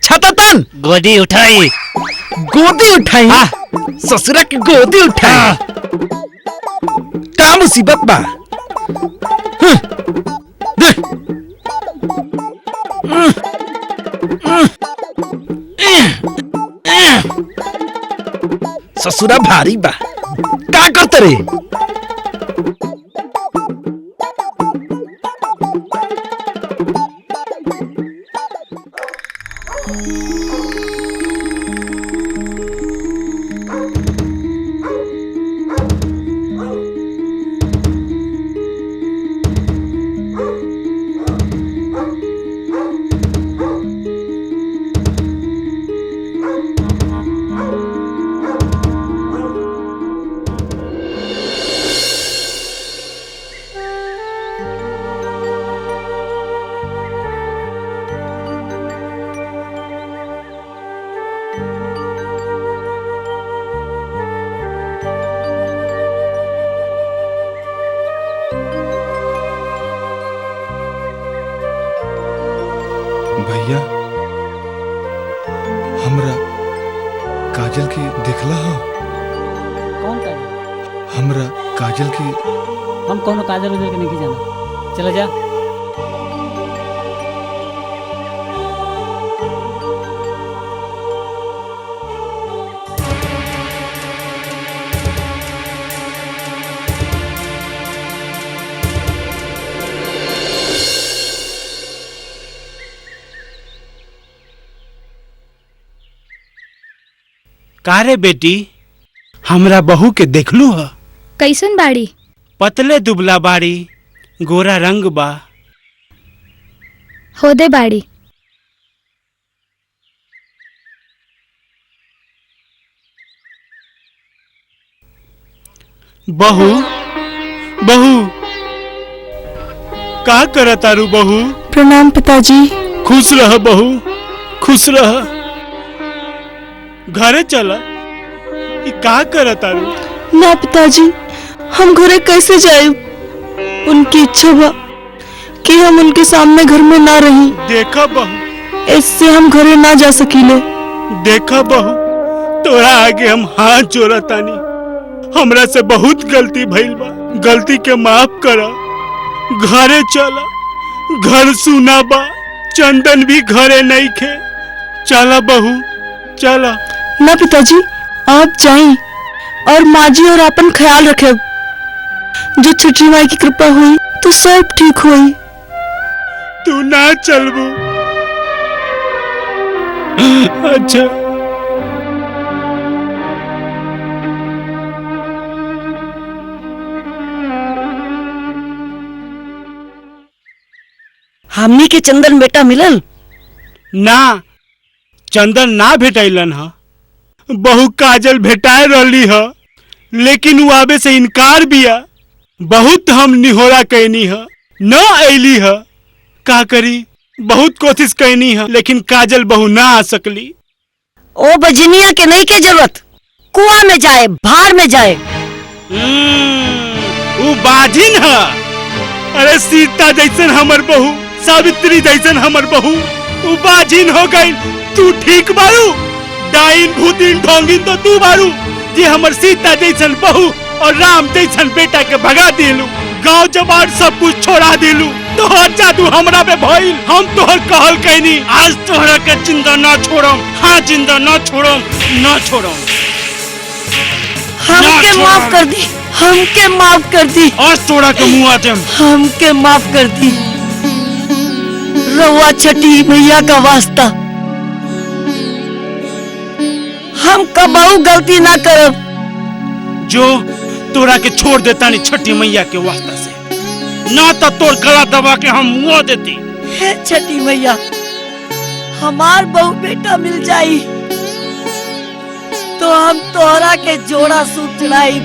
छततन। गोदी उठाई, गोदी उठाई। ससुरा की गोदी उठाई। का मुसीबत बा? ससुरा भारी बा, का करते रे? मैया हमरा काजल के देखला हो? कौन काजल? हमरा काजल के हम कोनो काजल उजल के नहीं जाना। चला जा। कारे बेटी, हमरा बहू के देखलू ह? कैसन बाड़ी? पतले दुबला बाड़ी, गोरा रंग बा। होदे बाड़ी। बहू बहू का करत तारू बहू? प्रणाम पिताजी। खुश रह बहू, खुश रह। घरे चला। ई का करत तारू? ना पिताजी, हम घरे कैसे जाए? उनकी इच्छा बा कि हम उनके सामने घर में ना रही। देखा बहू, इससे हम घरे ना जा सकीले। देखा बहू, तोरा आगे हम हाथ जोड़तानी। हमरा से बहुत गलती भइल बा, गलती के माफ करा। घरे चला, घर सुना बा, चंदन भी घरे नहीं खे। चला बहू, चला। ना पिताजी, आप जाएं और माँ जी और अपन ख्याल रखे। जो छठी माई की कृपा हुई तो सब ठीक हुई। तू ना चलबू? अच्छा। हमनी के चंदन बेटा मिलल? ना, चंदन ना भेटैलन ह। बहु काजल भेटाए रहली ह, लेकिन वो आवे से इनकार बिया। बहुत हम निहोरा कैनी ह, न ऐली ह। का करी, बहुत कोशिश कैनी ह, लेकिन काजल बहु ना आ सकली। ओ बजनिया के नहीं के जरूरत, कुआं में जाए, भार में जाए। वो बाजिन ह। अरे सीता जैसन हमर बहू, सावित्री जैसन हमर बहू, वो बाजिन हो गई। तू ठीक बारू? डाइन भूतिन ढोंगिन तो तू बारू जे हमर सीता जैसन बहू और राम जैसन बेटा के भगा दिलू। गांव जबार सब कुछ छोड़ा दिलू। तोहर जादू हमरा पे भइल। हम तोहर कहल कहनी, आज तोहरा के जिंदा ना छोड़म। हाँ, जिंदा ना छोड़म, ना छोड़म। हमके माफ कर दी, हमके माफ कर दी। आज तोड़ा के मुंह आजम। हमके माफ कर दी। रउआ छठी मैया का वास्ता, हम कबहू गलती ना करब। जो तोरा के छोड़ देता नहीं छठी मैया के वास्ता से, ना तो तोर गला दबा के हम मुआ देती। हे छठी मैया, हमार बहू बेटा मिल जाई तो हम तोहरा के जोड़ा सूप चढ़ाई।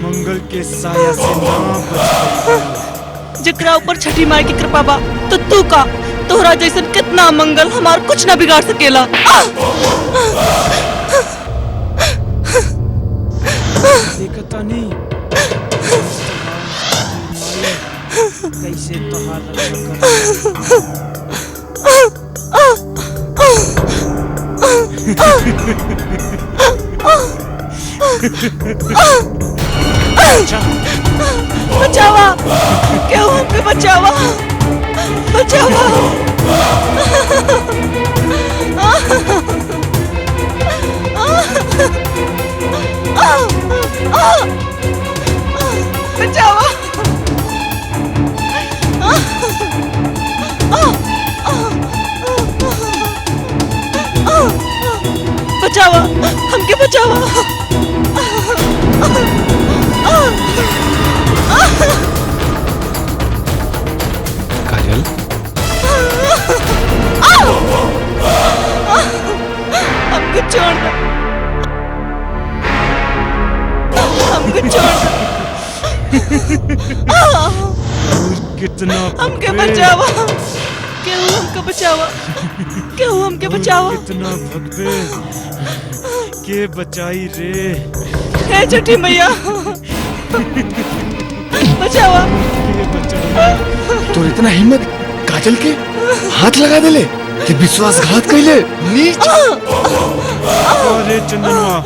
मंगल के साया से ना बच। जकरा ऊपर छठी माई की कृपा बा तो तू का, तोहरा जैसन कितना मंगल हमार कुछ ना बिगाड़ सकेला। देखता नहीं कैसे तोहार रक्षा कर। बचावा क्यों हमके बचावा बचावा बचावा बचावा हमके बचावा काजल हमको छोड़ दो हमको छोड़ दो कितना हमके बचावा क्यों हमको बचावा क्यों हमके बचावा कितना भगवे के बचाई रे हे छठी मैया बचावा तो इतना हिम्मत काजल के हाथ लगा देले कि विश्वासघात कैले नीच। अरे चंदनवा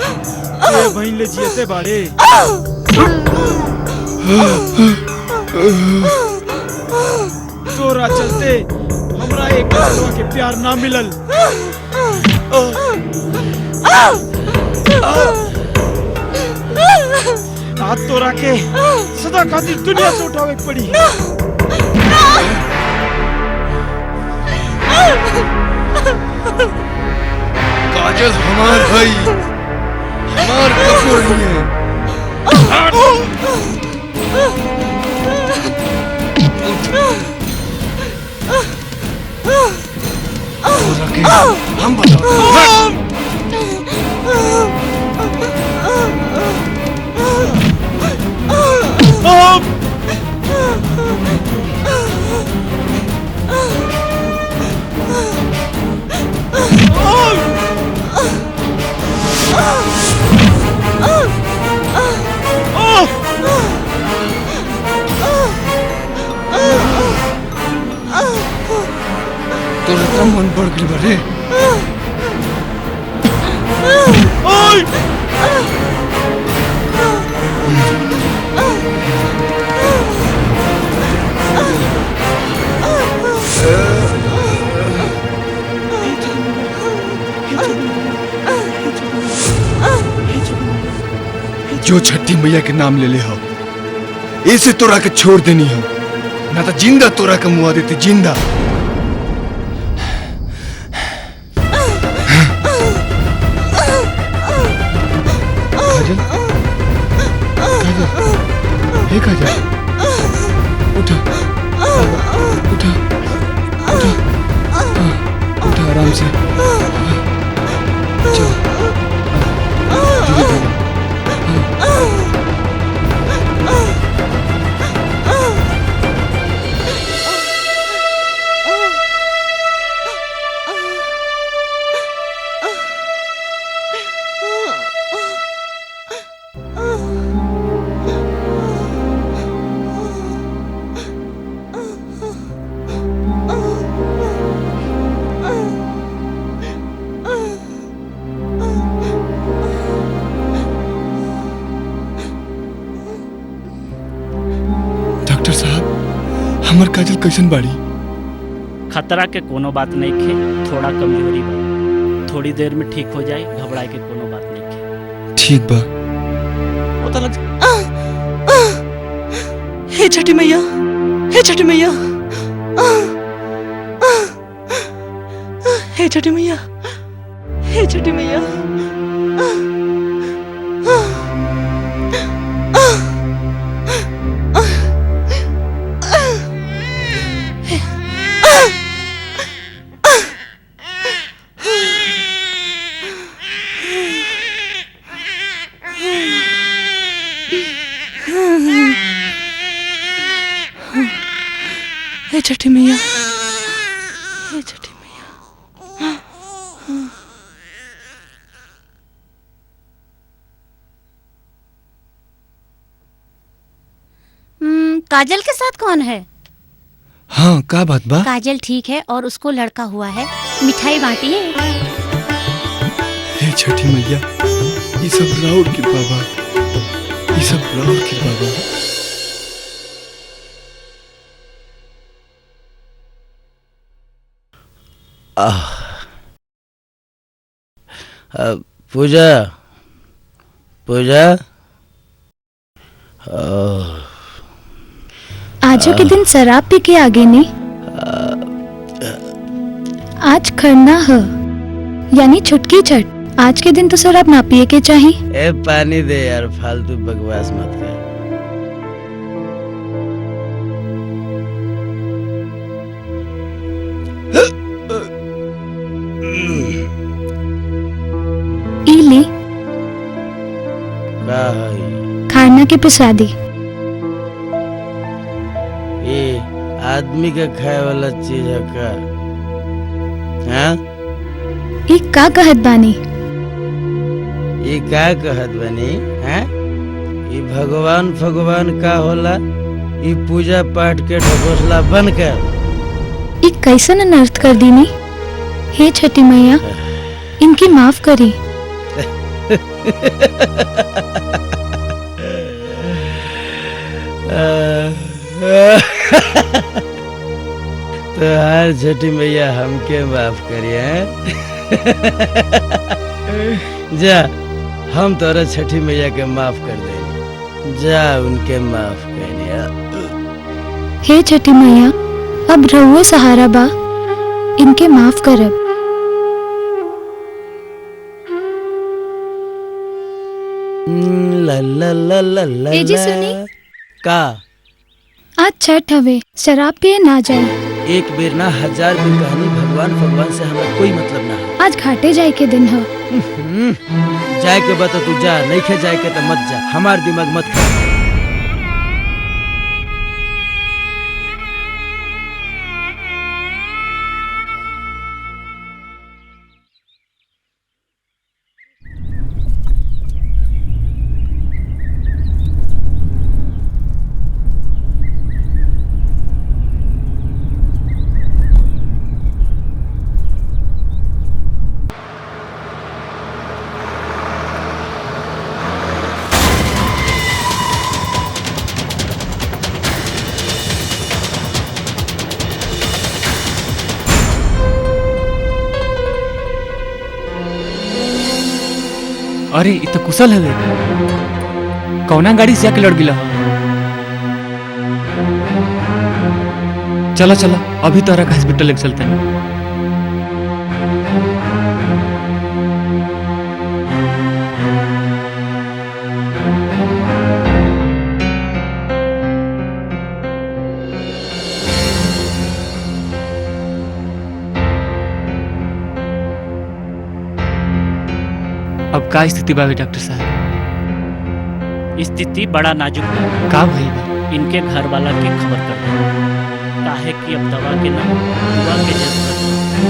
ये बहन ले जियते बाड़े तोरा चलते हमरा एक दूसरा के प्यार ना मिलल आज तोरा के सदा खातिर दुनिया से उठावे के पड़ी काजल हमार भाई हमार कपूर है। हम तो इतना मन बढ़ गई बड़े जो छठी मैया के नाम ले ले हो ऐसे तोरा के छोड़ देनी हो ना तो जिंदा तोरा के मुआ देती जिंदा। काजल काजल हे काजल उठा उठा उठा उठा आराम से चलो धीरे धीरे डॉक्टर साहब हमर काजल कैसन बाड़ी? खतरा के कोनो बात नहीं खे, थोड़ा कमजोरी बा, थोड़ी देर में ठीक हो जाए, घबराए के कोनो बात नहीं खे। ठीक बा। पता लग हे छठी मैया हे छठी मैया हे छठी मैया हे छठी मैया हे छठी मैया हे छठी मैया काजल के साथ कौन है? हाँ का बात बा? काजल ठीक है और उसको लड़का हुआ है, मिठाई बांटी है। हे छठी मैया ये सब राउर कृपा बा, ये ये सब राउर कृपा बा। पूजा पूजा आजो के दिन शराब पी के आगे ने आज खरना है यानी छुटकी छठ। आज के दिन तो शराब ना पिए के चाहिए। ए पानी दे यार, फालतू बकवास मत कर। इली का है खाना के प्रसादी। ये आदमी के खाए वाला चीज है का? हाँ? ई का कहत बानी? ये का कहत बनी? हैं? ये भगवान भगवान का होला? ये पूजा पाठ के ढकोसला बन कर ई कैसन अनर्थ कर दीनी? हे छठी मैया इनकी माफ करी। तो हर छठी मैया हमके माफ करिए। जा हम तोरा छठी मैया के माफ कर देंगे। जा उनके माफ करिए। हे छठी मैया अब रहुओ सहारा बा, इनके माफ करब। ला ला ला ला ला ए जी सुनी। का आज छठ हवे, शराब पिए ना जाए। एक बेर ना 1000 बेर कहानी भगवान भगवान से हमें कोई मतलब ना है। आज घाटे जाए के दिन है। जाए के बता तू जा, नहीं खे जाए के तो मत जा, हमार दिमाग मत खा। अरे इ तो कुशल हवे। कौना गाड़ी से आके लड़ गिला? चला चला अभी तोरा के हॉस्पिटल लेके चलते हैं। अब का स्थिति बावे डॉक्टर साहब? स्थिति बड़ा नाजुक है। का भइल बा? इनके घर वाला के खबर कर दो। काहे कि अब दवा के ना दुआ के जरूरत है।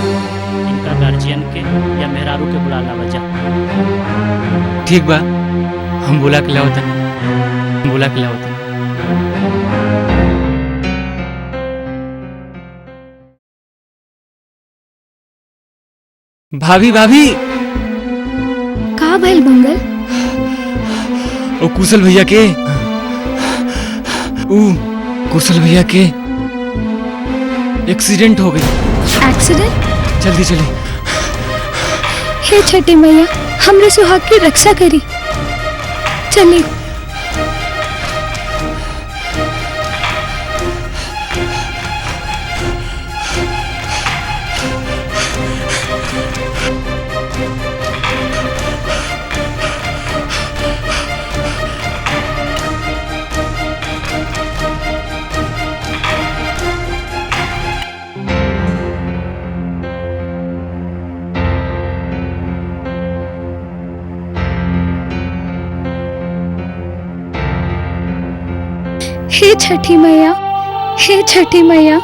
इनका गार्जियन के या मेहरारू के बुला ला बजा। ठीक बा, हम बुला के लाओ तनी। बुला के लाओ तनी। भाभी भाभी का भइल मंगल? ओ कुशल भैया के कुशल भैया के एक्सीडेंट हो गई। एक्सीडेंट? जल्दी चले। हे छठी मैया हमरे सुहाग की रक्षा करी। चली। हे छठी मैया, हे छठी मैया,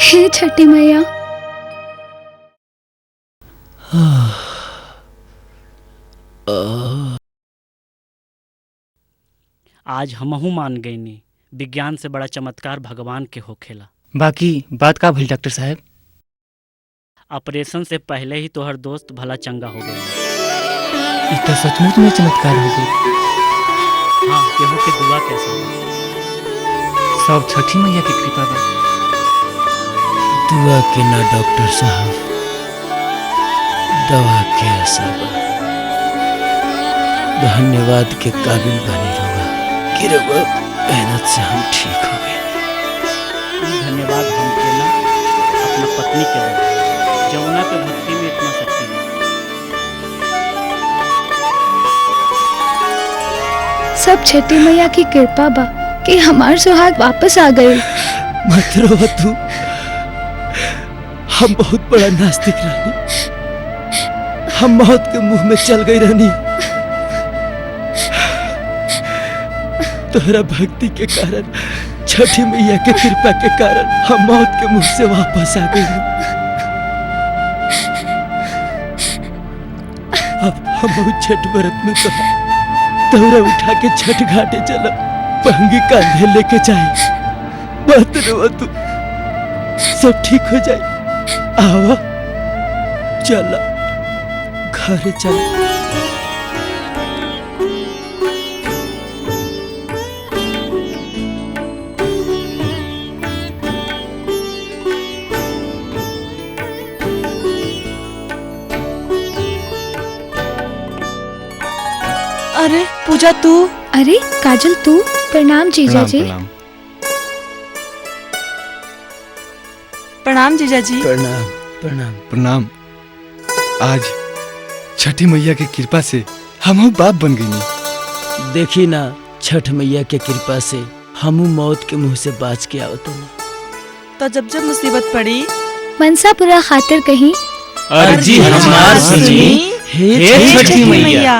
हे छठी मैया। आज हमहू मान गईनी विज्ञान से बड़ा चमत्कार भगवान के होखेला। बाकी बात का भइल डॉक्टर साहब? ऑपरेशन से पहले ही तोहर दोस्त भला चंगा हो गया। इ तो सचमुच में चमत्कार हो गई। हाँ केहू के दुआ कैसे सब छठी मैया की कृपा बा। दुआ के ना डॉक्टर साहब, दवा के असर बा। धन्यवाद के काबिल बनी रहुआ कि रहुआ मेहनत से हम ठीक हो गए। धन्यवाद हमके ना अपना पत्नी के दे जमुना के भक्ति में इतना शक्ति है। सब छठी मैया की कृपा बा कि हमार सुहाग वापस आ गए। मत रो तू, हम बहुत बड़ा नास्तिक रहनी, हम मौत के मुंह में चल गई रहनी। तोहरा भक्ति के कारण, छठी मैया के कृपा के कारण हम मौत के मुंह से वापस आ गए। अब हम छठ व्रत में तोहरा उठा के छठ घाटे चला, पंगी कांधे लेके जाए। मत रो तू, सब ठीक हो जाए। आवा चला घरे चला। अरे पूजा तू? अरे काजल तू? प्रणाम जीजा जी। प्रणाम जीजा जी। प्रणाम प्रणाम प्रणाम। आज छठी मैया की कृपा से हम बाप बन गई। देखी ना, छठ मैया के कृपा से हमू मौत के मुंह से बाज के आवत। तो जब जब मुसीबत पड़ी मनसा पूरा खातिर कहीं अर्जी हमार सुनी, हे छठी मैया।